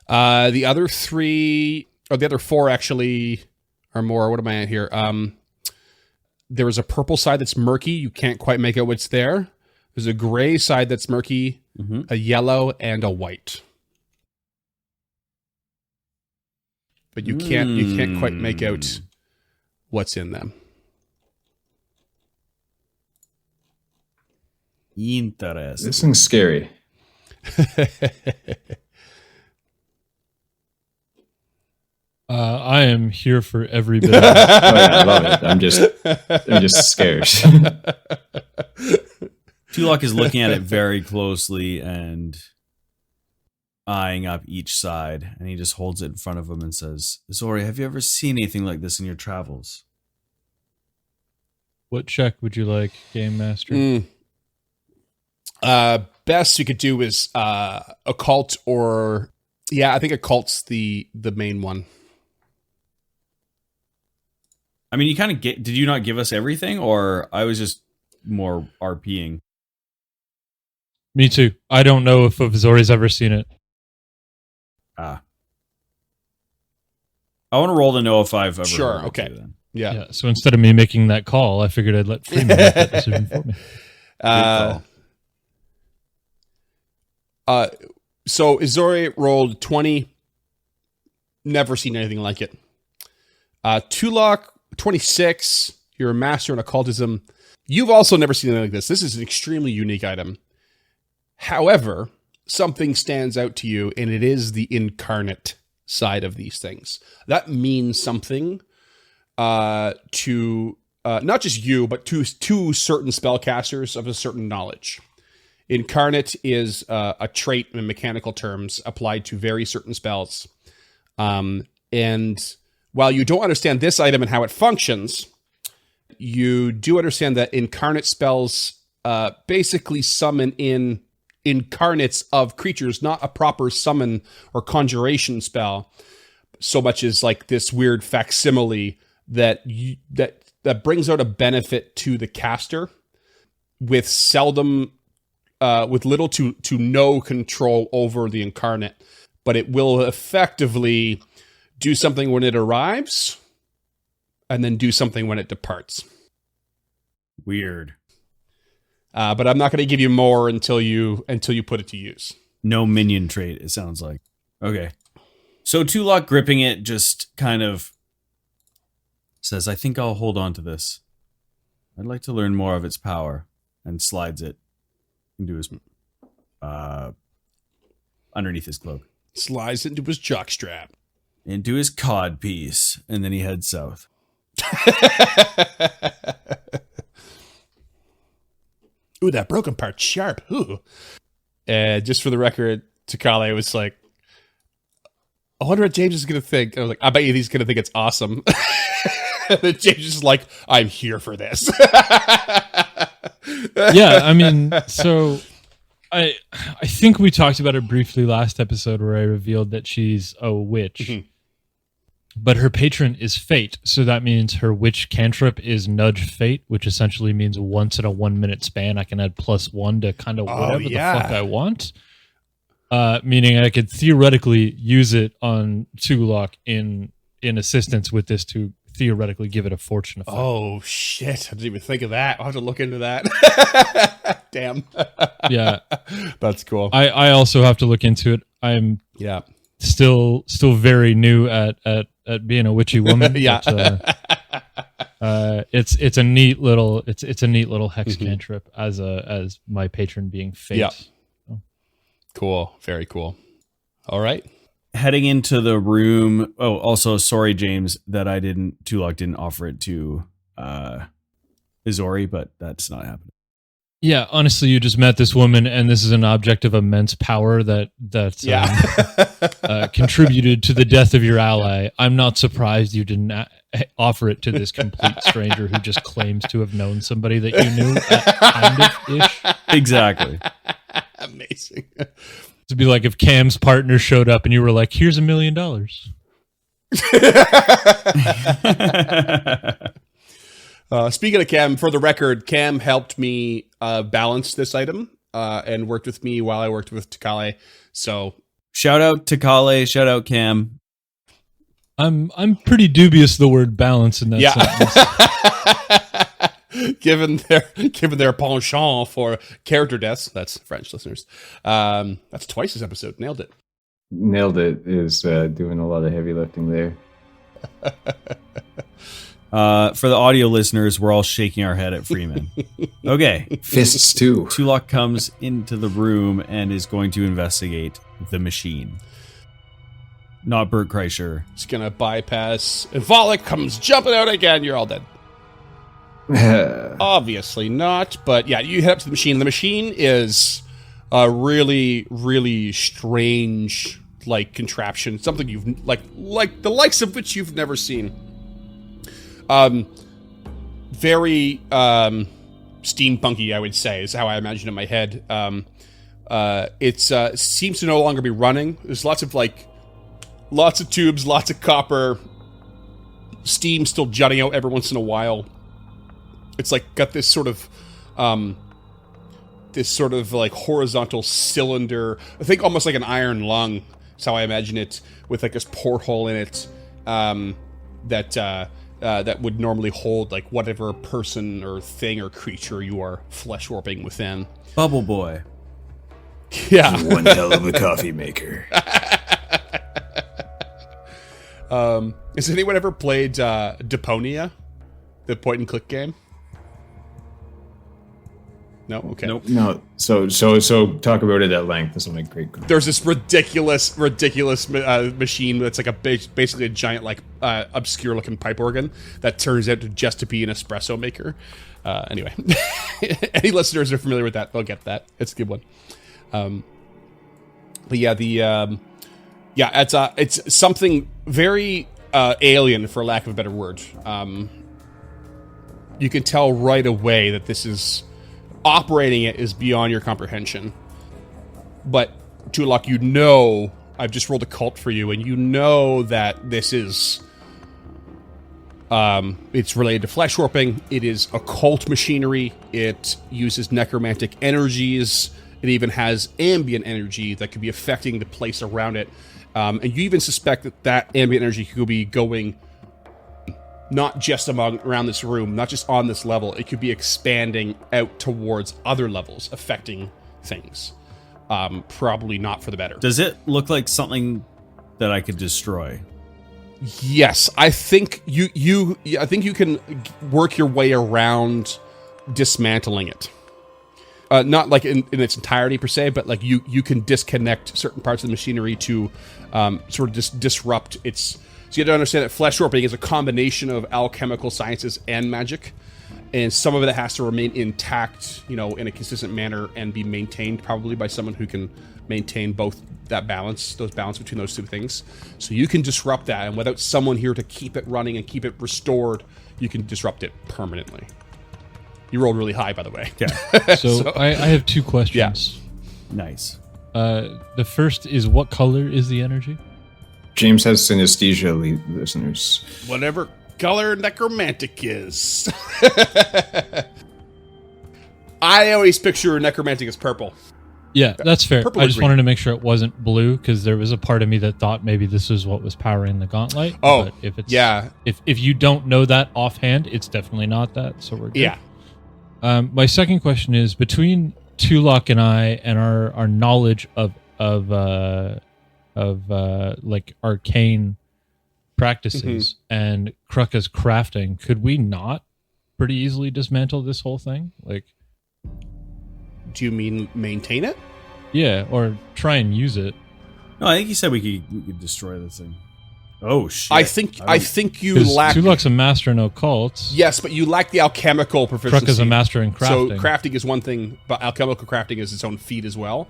The other 3, or the other 4 actually are more. What am I at here? There is a purple side that's murky. You can't quite make out what's there. There's a gray side that's murky, a yellow, and a white. But you can't quite make out what's in them. Interesting. This thing's scary. I am here for every bit of it. Oh yeah, I love it. I'm just scared. Tulok is looking at it very closely and eyeing up each side, and he just holds it in front of him and says, Zori, have you ever seen anything like this in your travels? What check would you like, Game Master? Best you could do is occult, or I think occult's the main one. I mean, you kind of did you not give us everything, or I was just more RPing? Me too. I don't know if Zori's ever seen it. I want to roll to know if I've ever. Sure. heard of Okay. it then. Yeah. So instead of me making that call, I figured I'd let Freeman make that decision for me. Good call. So Izori rolled 20. Never seen anything like it. Tulok, 26. You're a master in occultism. You've also never seen anything like this. This is an extremely unique item. However, something stands out to you, and it is the incarnate side of these things. That means something to not just you, but to certain spellcasters of a certain knowledge. Incarnate is a trait in mechanical terms applied to very certain spells. And while you don't understand this item and how it functions, you do understand that incarnate spells basically summon in incarnates of creatures, not a proper summon or conjuration spell, so much as like this weird facsimile that brings out a benefit to the caster with little to no control over the incarnate, but it will effectively do something when it arrives and then do something when it departs. Weird. But I'm not going to give you more until you put it to use. No minion trait, it sounds like. Okay. So Tulok, gripping it, just kind of says, I think I'll hold on to this. I'd like to learn more of its power, and slides it into his underneath his cloak. Slides into his jockstrap. Into his cod piece, and then he heads south. Ooh, that broken part's sharp. Ooh. Just for the record, Takale was like, I wonder what James is going to think. I was like, I bet you he's going to think it's awesome. And then James is like, I'm here for this. Yeah, I mean, so I think we talked about it briefly last episode where I revealed that she's a witch. Mhm. But her patron is fate, so that means her witch cantrip is nudge fate, which essentially means once in a 1 minute span I can add +1 to kind of whatever the fuck I want. Meaning I could theoretically use it on Tulok in assistance with this to theoretically give it a fortune effect. Oh, shit. I didn't even think of that. I'll have to look into that. Damn. Yeah. That's cool. I also have to look into it. I'm Yeah. still very new at being a witchy woman. Yeah. But, it's a neat little hex cantrip as my patron being fate. Yeah. Cool. Very cool. All right. Heading into the room. Oh, also, sorry, James, that Tulok didn't offer it to Izori, but that's not happening. Yeah, honestly, you just met this woman, and this is an object of immense power that contributed to the death of your ally. I'm not surprised you didn't offer it to this complete stranger who just claims to have known somebody that you knew, kind of-ish. Exactly. Amazing. To be like if Cam's partner showed up and you were like, "Here's $1 million." Speaking of Cam, for the record, Cam helped me balance this item and worked with me while I worked with Takale. So Shout out Takale, shout out Cam. I'm pretty dubious the word balance in that sentence. given their penchant for character deaths, that's French listeners. That's twice this episode. Nailed it. Nailed it is doing a lot of heavy lifting there. For the audio listeners, we're all shaking our head at Freeman. Okay. Fists too. Tulok comes into the room and is going to investigate the machine. Not Bert Kreischer. It's gonna bypass. And Volek comes jumping out again. You're all dead. Obviously not, but yeah, you head up to the machine. The machine is a really, really strange like contraption. Something you've like the likes of which you've never seen. Very steampunky, I would say, is how I imagine it in my head. It seems to no longer be running. There's lots of tubes, lots of copper, steam still jutting out every once in a while. It's like got this sort of like horizontal cylinder. I think almost like an iron lung. That's how I imagine it, with like this porthole in it that would normally hold like whatever person or thing or creature you are flesh warping within. Bubble Boy. Yeah. One hell of a coffee maker. Has anyone ever played Deponia, the point and click game? No? Okay. Nope. No. So talk about it at length. This will make great. There's this ridiculous machine that's like basically a giant, like, obscure looking pipe organ that turns out to just to be an espresso maker. Anyway, any listeners are familiar with that, they'll get that. It's a good one. But yeah, it's something very alien, for lack of a better word. You can tell right away that this is operating it is beyond your comprehension. But Tulok, you know, I've just rolled a cult for you, and you know that this is it's related to flesh warping. It is occult machinery. It uses necromantic energies. It even has ambient energy that could be affecting the place around it. And you even suspect that ambient energy could be going not just around this room, not just on this level. It could be expanding out towards other levels, affecting things. Probably not for the better. Does it look like something that I could destroy? Yes, I think you can work your way around dismantling it. Not like in its entirety per se, but like you can disconnect certain parts of the machinery to sort of just disrupt its. So you have to understand that flesh warping is a combination of alchemical sciences and magic, and some of it has to remain intact, in a consistent manner and be maintained probably by someone who can maintain both those balance between those two things. So you can disrupt that, and without someone here to keep it running and keep it restored, you can disrupt it permanently. You rolled really high, by the way. Yeah. So I have two questions. Nice. The first is, what color is the energy? James has synesthesia, listeners. Whatever color necromantic is. I always picture necromantic as purple. Yeah, that's fair. Purple I or just green? wanted to make sure it wasn't blue, because there was a part of me that thought maybe this is what was powering the gauntlet. Oh, but if it's, yeah. If you don't know that offhand, it's definitely not that. So we're good. Yeah. My second question is, between Tulok and I and our knowledge of like arcane practices and Kruka's crafting, could we not pretty easily dismantle this whole thing? Like, Do you mean maintain it? yeah, or try and use it. No, I think he said we could destroy this thing. Oh shit! I think you Because lack. Tulok's a master in occults. Yes, but you lack the alchemical proficiency. Kruka's a master in crafting. So crafting is one thing, but alchemical crafting is its own feat as well.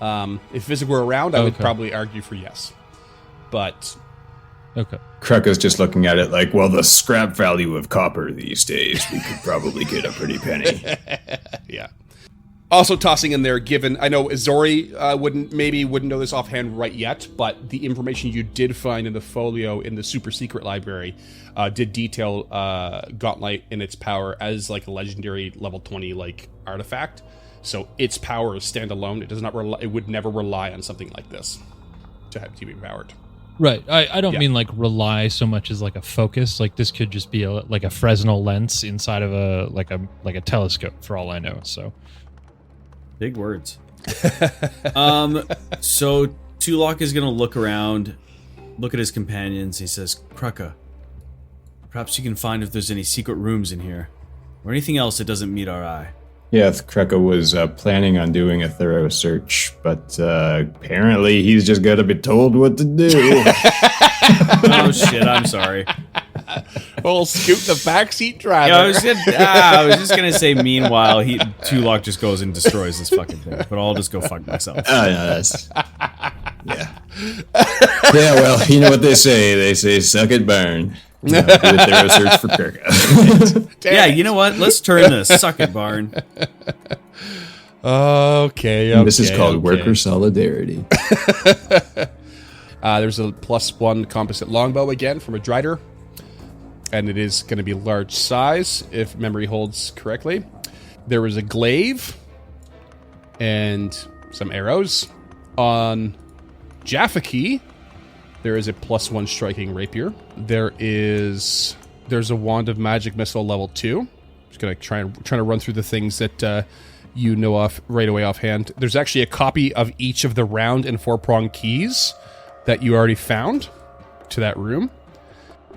If Physic were around, I would Okay. probably argue for yes. But Okay. Kruka's just looking at it like, well, the scrap value of copper these days, we could probably get a pretty penny. yeah. Also tossing in there, given I know Azori wouldn't know this offhand right yet, but the information you did find in the folio in the super secret library did detail Gauntlet and its power as like a legendary level 20 like artifact. So its power is standalone. It does not it would never rely on something like this to be powered. Right. I don't Yeah. mean like rely so much as like a focus. Like this could just be like a Fresnel lens inside of a telescope for all I know. So Big words. So Tulok is gonna look around, look at his companions. He says, "Kruka, perhaps you can find if there's any secret rooms in here, or anything else that doesn't meet our eye." Yeah, Kruka was planning on doing a thorough search, but apparently he's just got to be told what to do. Oh shit! I'm sorry. Well, scoot the backseat driver. Yeah, I was just gonna say. Meanwhile, Tulok just goes and destroys this fucking thing. But I'll just go fuck myself. Oh, no, that's... Yeah. Yeah, well, you know what they say. They say, suck it, burn. Do a thorough search for Kruka. Yeah, you know what? Let's turn this. Suck it, barn. Okay. This is called worker solidarity. There's a +1 composite longbow again from a Drider. And it is going to be large size, if memory holds correctly. There is a glaive and some arrows. On Jaffaki, there is a +1 striking rapier. There's a wand of magic missile level 2. Just going to trying to run through the things that you know off right away offhand. There's actually a copy of each of the round and 4-prong keys that you already found to that room.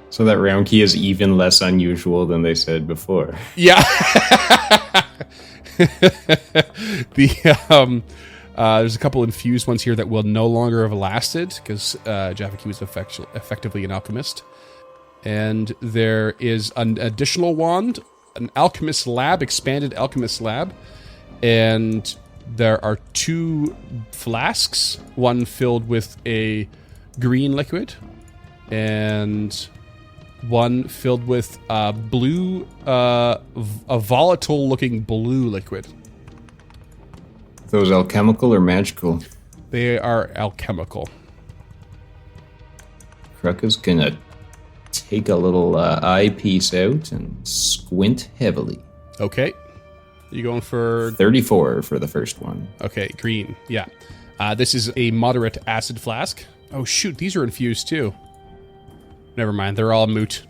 So that round key is even less unusual than they said before. Yeah. There's a couple infused ones here that will no longer have lasted because Jaffaki was effectively an alchemist. And there is an additional wand, an alchemist lab, expanded alchemist lab. And there are 2 flasks, one filled with a green liquid and one filled with a volatile looking blue liquid. Those alchemical or magical? They are alchemical. Kruka's gonna take a little eyepiece out and squint heavily. Okay. You going for 34 for the first one. okay, green. Yeah. This is a moderate acid flask. Oh shoot, these are infused too. Never mind, they're all moot.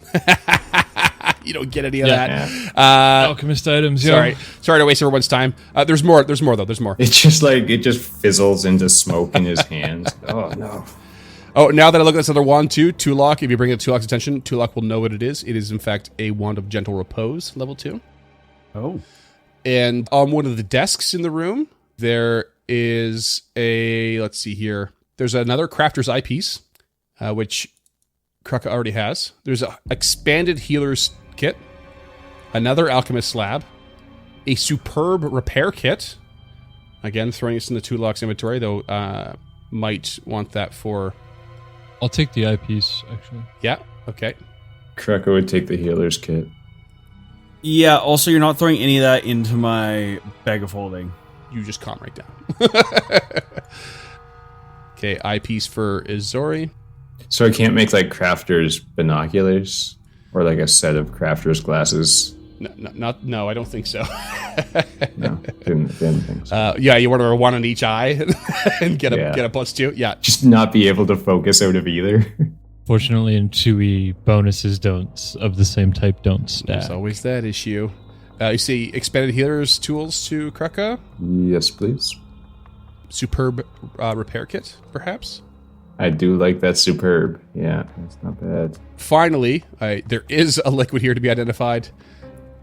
You don't get any of Yeah. that. alchemist items. Sorry to waste everyone's time. There's more though. There's more. It's just like, it just fizzles into smoke in his hands. Oh, no. Oh, now that I look at this other wand too, Tulok, if you bring it to Tulok's attention, Tulok will know what it is. It is in fact a wand of gentle repose, level 2. Oh. And on one of the desks in the room, there is let's see here. There's another crafter's eyepiece, which Kruka already has. There's an expanded healer's kit, Another alchemist lab. A superb repair kit. Again, throwing this in the Tulok's inventory, though might want that for... I'll take the eyepiece, actually. Yeah, okay. Kreka would take the healer's kit. Yeah, also, you're not throwing any of that into my bag of holding. You just calm right down. Okay, eyepiece for Izori. So I can't make like crafter's binoculars or like a set of crafter's glasses. No, I don't think so. No, didn't think so. Yeah, you want to one on each eye and get a +2. Yeah, Just not be able to focus out of either. Fortunately, in 2E, bonuses of the same type don't stack. there's always that issue. You see expanded healer's tools to Kreka. Yes, please. Superb repair kit, perhaps. I do like that superb. Yeah, that's not bad. Finally, there is a liquid here to be identified,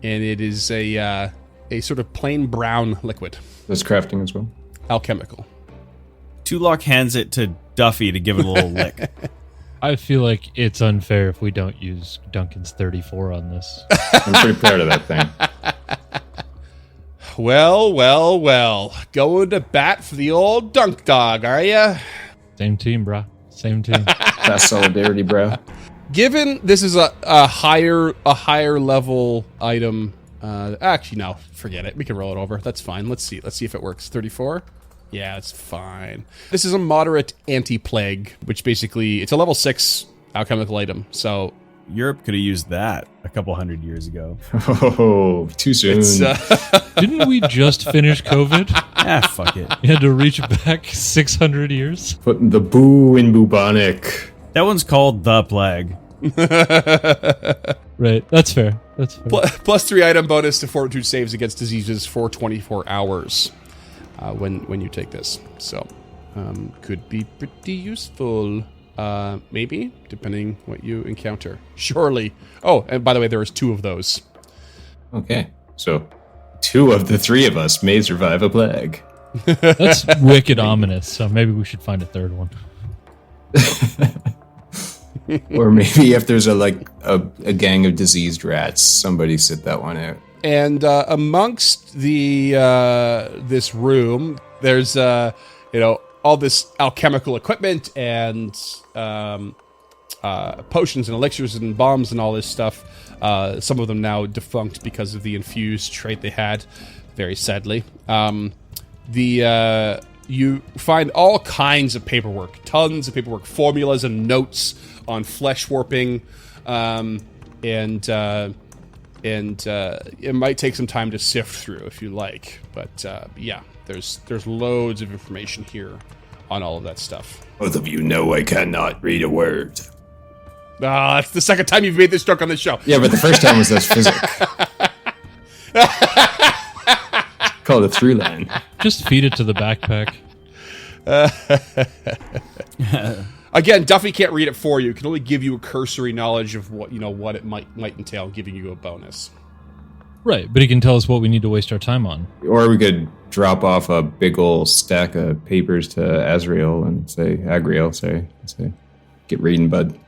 and it is a sort of plain brown liquid. That's crafting as well. Alchemical. Tulok hands it to Duffy to give it a little lick. I feel like it's unfair if we don't use Duncan's 34 on this. I'm pretty proud of that thing. Well. Going to bat for the old dunk dog, are ya? Same team, brah. Same team. That's solidarity, bro. Given this is a higher level item, actually no, forget it. We can roll it over. That's fine. Let's see if it works. 34. Yeah, it's fine. This is a moderate anti-plague, which basically it's a level 6 alchemical item. So Europe could have used that a couple hundred years ago. Oh, too soon. Didn't we just finish COVID? Fuck it. You had to reach back 600 years? Putting the boo in bubonic. That one's called the plague. Right, that's fair. That's fair. +3 item bonus to fortitude saves against diseases for 24 hours when you take this. So could be pretty useful. Maybe, depending what you encounter. Surely. Oh, and by the way, there is 2 of those. Okay, so 2 of the 3 of us may survive a plague. That's wicked ominous, so maybe we should find a third one. Or maybe if there's a gang of diseased rats, somebody sit that one out. And amongst the this room, there's all this alchemical equipment and potions and elixirs and bombs and all this stuff. Some of them now defunct because of the infused trait they had, very sadly. You find all kinds of paperwork, tons of paperwork, formulas and notes on flesh warping, and it might take some time to sift through if you like. But yeah, there's loads of information here on all of that stuff. Both of you know I cannot read a word. That's the second time you've made this joke on this show. Yeah, but the first time was this physics. Call it a through line. Just feed it to the backpack. Again, Duffy can't read it for you. It can only give you a cursory knowledge of what it might entail, giving you a bonus. Right, but he can tell us what we need to waste our time on. Or we could drop off a big old stack of papers to Azrael and say, get reading, bud.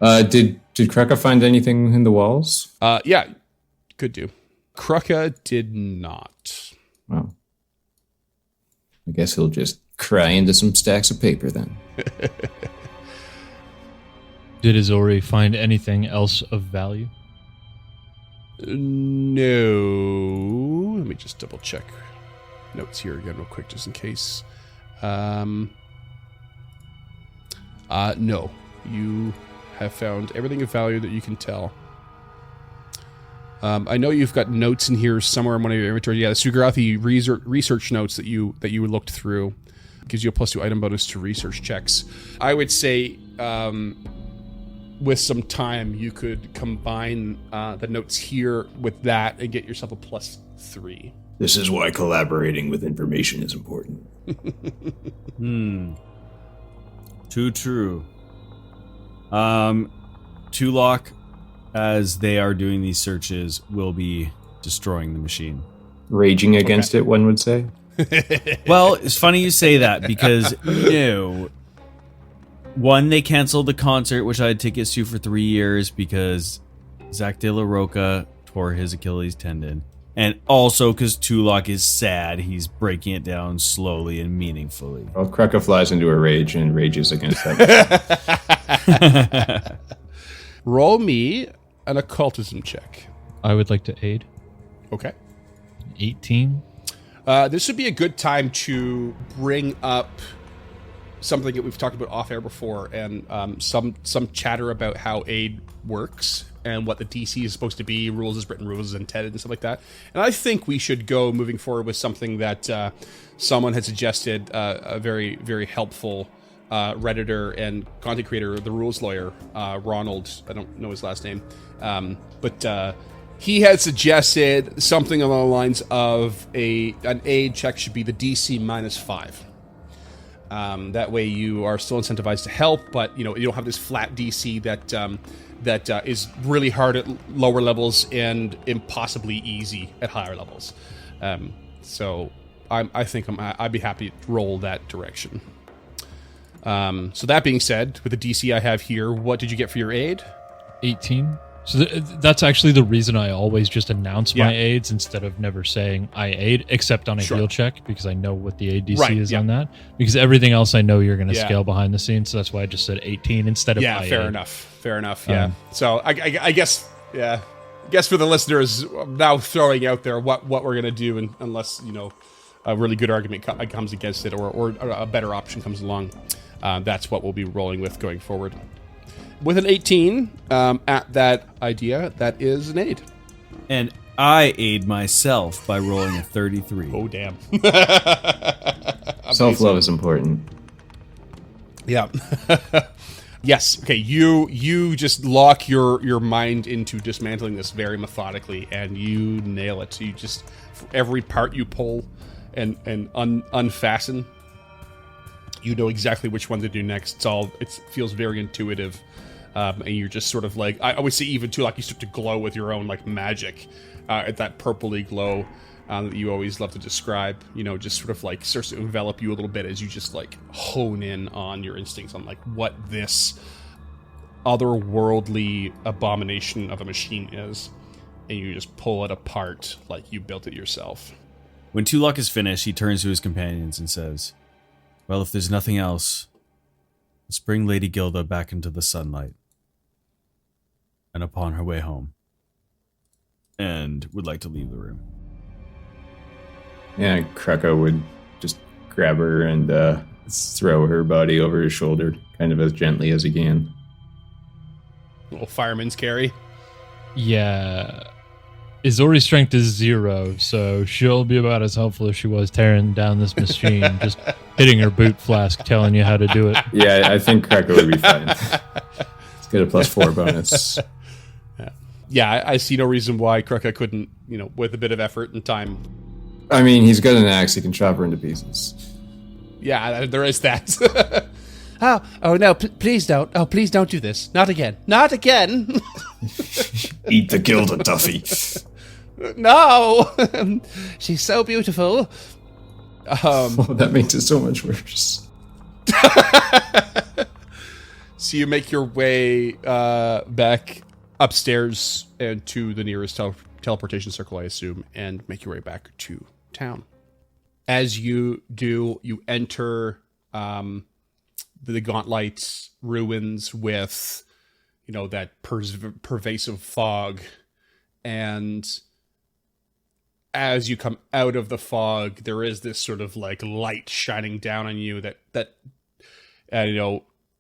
Did Kreka find anything in the walls? Yeah, could do. Kreka did not. Well, I guess he'll just cry into some stacks of paper then. Did Izori find anything else of value? No. Let me just double check notes here again real quick just in case. No. You have found everything of value that you can tell. I know you've got notes in here somewhere in one of your inventory. Yeah, the Sugarathi research notes that you looked through gives you a +2 item bonus to research checks. I would say with some time you could combine the notes here with that and get yourself a +3. This is why collaborating with information is important. Too true. Tulok, as they are doing these searches, will be destroying the machine. Raging against it, one would say. Well, it's funny you say that because one, they canceled the concert, which I had tickets to for 3 years because Zach De La Roca tore his Achilles tendon. And also because Tulok is sad, he's breaking it down slowly and meaningfully. Well, Krucka flies into a rage and rages against that. Roll me an occultism check. I would like to aid. Okay. 18. This would be a good time to bring up something that we've talked about off air before, and some chatter about how aid works and what the DC is supposed to be, rules as written, rules as intended, and stuff like that. And I think we should go moving forward with something that someone had suggested, a very, very helpful Redditor and content creator, the rules lawyer, Ronald. I don't know his last name, but he had suggested something along the lines of an aid check should be the DC -5. That way you are still incentivized to help, but you don't have this flat DC that is really hard at lower levels and impossibly easy at higher levels. So I think I'd be happy to roll that direction. So that being said, with the DC I have here, what did you get for your aid? 18. So that's actually the reason I always just announce my aids instead of never saying I aid, except on a heal check, because I know what the aid DC is on that. Because everything else I know you're going to scale behind the scenes, so that's why I just said 18 instead of I aid. Fair enough. Yeah. So I guess for the listeners, I'm now throwing out there what we're going to do, unless a really good argument comes against it, or a better option comes along. That's what we'll be rolling with going forward. With an 18 at that idea, that is an aid. And I aid myself by rolling a 33. Oh, damn. Self-love is important. Yeah. Yes. Okay. You just lock your mind into dismantling this very methodically, and you nail it. You just, every part you pull and unfasten, you know exactly which one to do next. It feels very intuitive. And you're just sort of like, I always say even too, like you start to glow with your own like magic at that purpley glow that you always love to describe, just sort of like starts to envelop you a little bit as you just like hone in on your instincts on like what this otherworldly abomination of a machine is. And you just pull it apart like you built it yourself. When Tulok is finished, he turns to his companions and says, well, if there's nothing else, let's bring Lady Gilda back into the sunlight. And upon her way home. And would like to leave the room. Yeah, Krucka would just grab her and throw her body over his shoulder, kind of as gently as he can. Little fireman's carry. Yeah. Izori's strength is 0, so she'll be about as helpful as she was tearing down this machine, just hitting her boot flask, telling you how to do it. Yeah, I think Krucka would be fine. Let's get a +4 bonus. Yeah, I see no reason why Krucka couldn't, with a bit of effort and time. I mean, he's got an axe. He can chop her into pieces. Yeah, there is that. Oh no, please don't. Oh, please don't do this. Not again. Not again. Eat the Gilda, Duffy. No. She's so beautiful. That makes it so much worse. So you make your way back upstairs and to the nearest teleportation circle, I assume, and make your way back to town. As you do, you enter the Gauntlet's ruins with, that pervasive fog. And as you come out of the fog, there is this sort of like light shining down on you that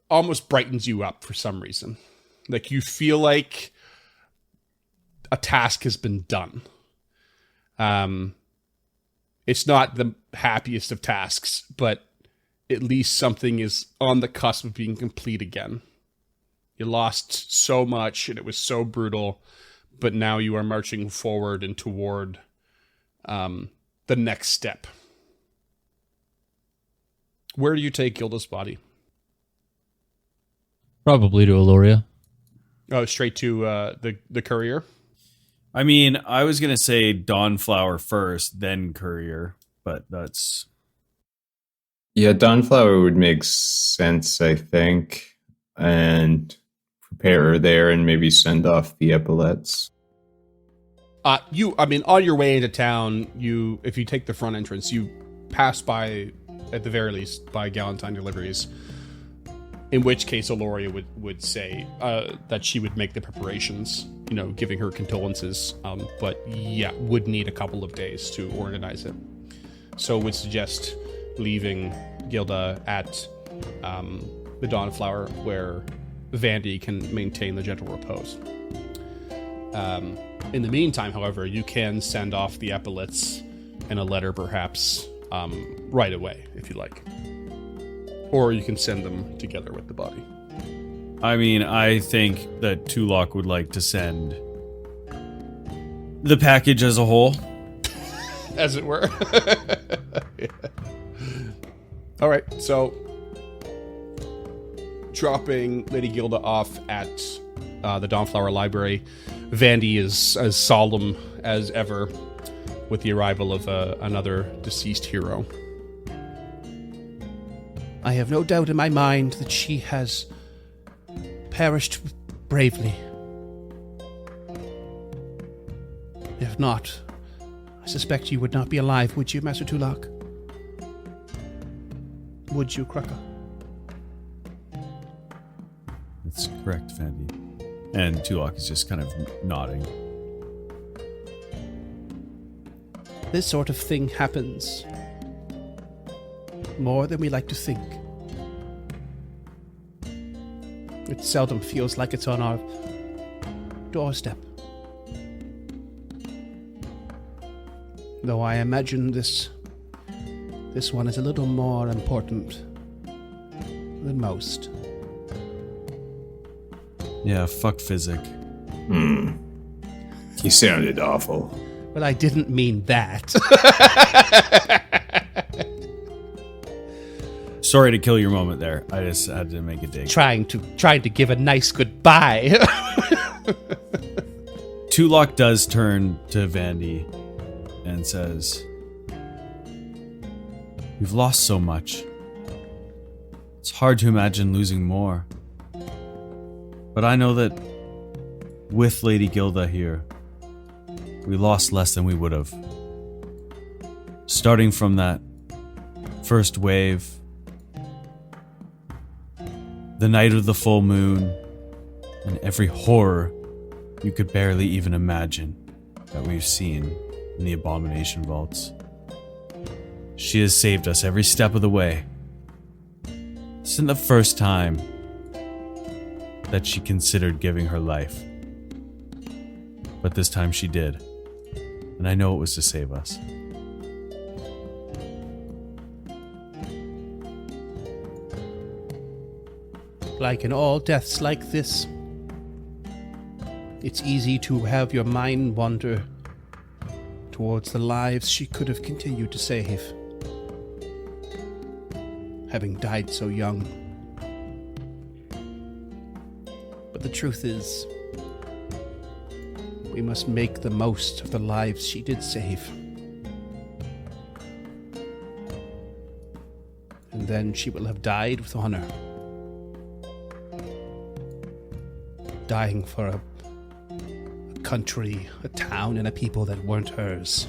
almost brightens you up for some reason. Like you feel like a task has been done. It's not the happiest of tasks, but at least something is on the cusp of being complete again. You lost so much and it was so brutal, but now you are marching forward and toward the next step. Where do you take Gilda's body? Probably to Aloria. Oh, straight to the courier? I mean, I was going to say Dawnflower first, then Courier, but that's... Yeah, Dawnflower would make sense, I think. And prepare her there and maybe send off the epaulets. On your way into town, if you take the front entrance, you pass by, at the very least, by Galentine Deliveries. In which case, Aloria would say that she would make the preparations, giving her condolences. But yeah, would need a couple of days to organize it. So would suggest leaving Gilda at the Dawnflower, where Vandy can maintain the gentle repose. In the meantime, however, you can send off the epaulets in a letter, perhaps, right away, if you like. Or you can send them together with the body. I mean, I think that Tulok would like to send the package as a whole. As it were. Yeah. All right, so dropping Lady Gilda off at the Dawnflower Library, Vandy is as solemn as ever with the arrival of another deceased hero. I have no doubt in my mind that she has perished bravely. If not, I suspect you would not be alive, would you, Master Tulok? Would you, Krucka? That's correct, Vandy. And Tulok is just kind of nodding. This sort of thing happens more than we like to think. It seldom feels like it's on our doorstep. Though I imagine this one is a little more important than most. Yeah, fuck Physic. He sounded awful. But I didn't mean that. Sorry to kill your moment there. I just had to make a dig. trying to give a nice goodbye. Tulok does turn to Vandy and says, "We've lost so much. It's hard to imagine losing more. But I know that with Lady Gilda here, we lost less than we would have. Starting from that first wave, the night of the full moon, and every horror you could barely even imagine that we've seen in the Abomination Vaults. She has saved us every step of the way. This isn't the first time that she considered giving her life. But this time she did. And I know it was to save us." Like in all deaths like this, it's easy to have your mind wander towards the lives she could have continued to save, having died so young. But the truth is, we must make the most of the lives she did save. And then she will have died with honor. Dying for a country, a town, and a people that weren't hers,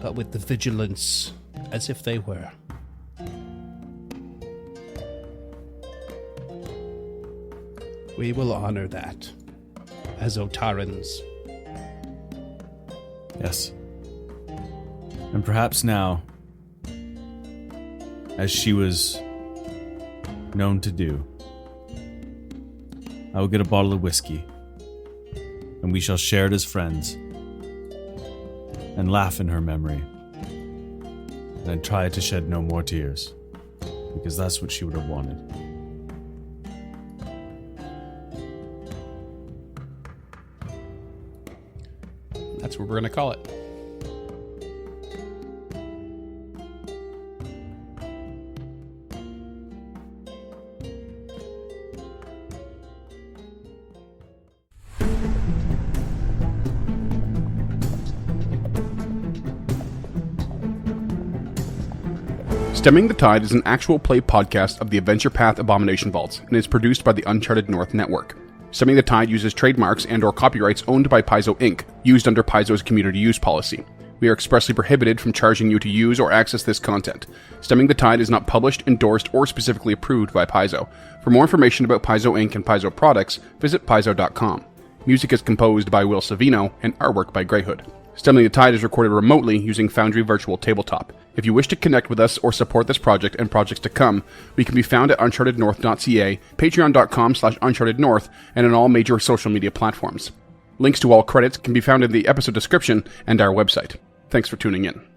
but with the vigilance as if they were. We will honor that as Otarans. Yes. And perhaps now, as she was known to do, I will get a bottle of whiskey, and we shall share it as friends, and laugh in her memory, and try to shed no more tears, because that's what she would have wanted. That's what we're going to call it. Stemming the Tide is an actual play podcast of the Adventure Path Abomination Vaults and is produced by the Uncharted North Network. Stemming the Tide uses trademarks and or copyrights owned by Paizo Inc., used under Paizo's community use policy. We are expressly prohibited from charging you to use or access this content. Stemming the Tide is not published, endorsed, or specifically approved by Paizo. For more information about Paizo Inc. and Paizo products, visit paizo.com. Music is composed by Will Savino and artwork by Greyhood. Stemming the Tide is recorded remotely using Foundry Virtual Tabletop. If you wish to connect with us or support this project and projects to come, we can be found at unchartednorth.ca, patreon.com/unchartednorth, and on all major social media platforms. Links to all credits can be found in the episode description and our website. Thanks for tuning in.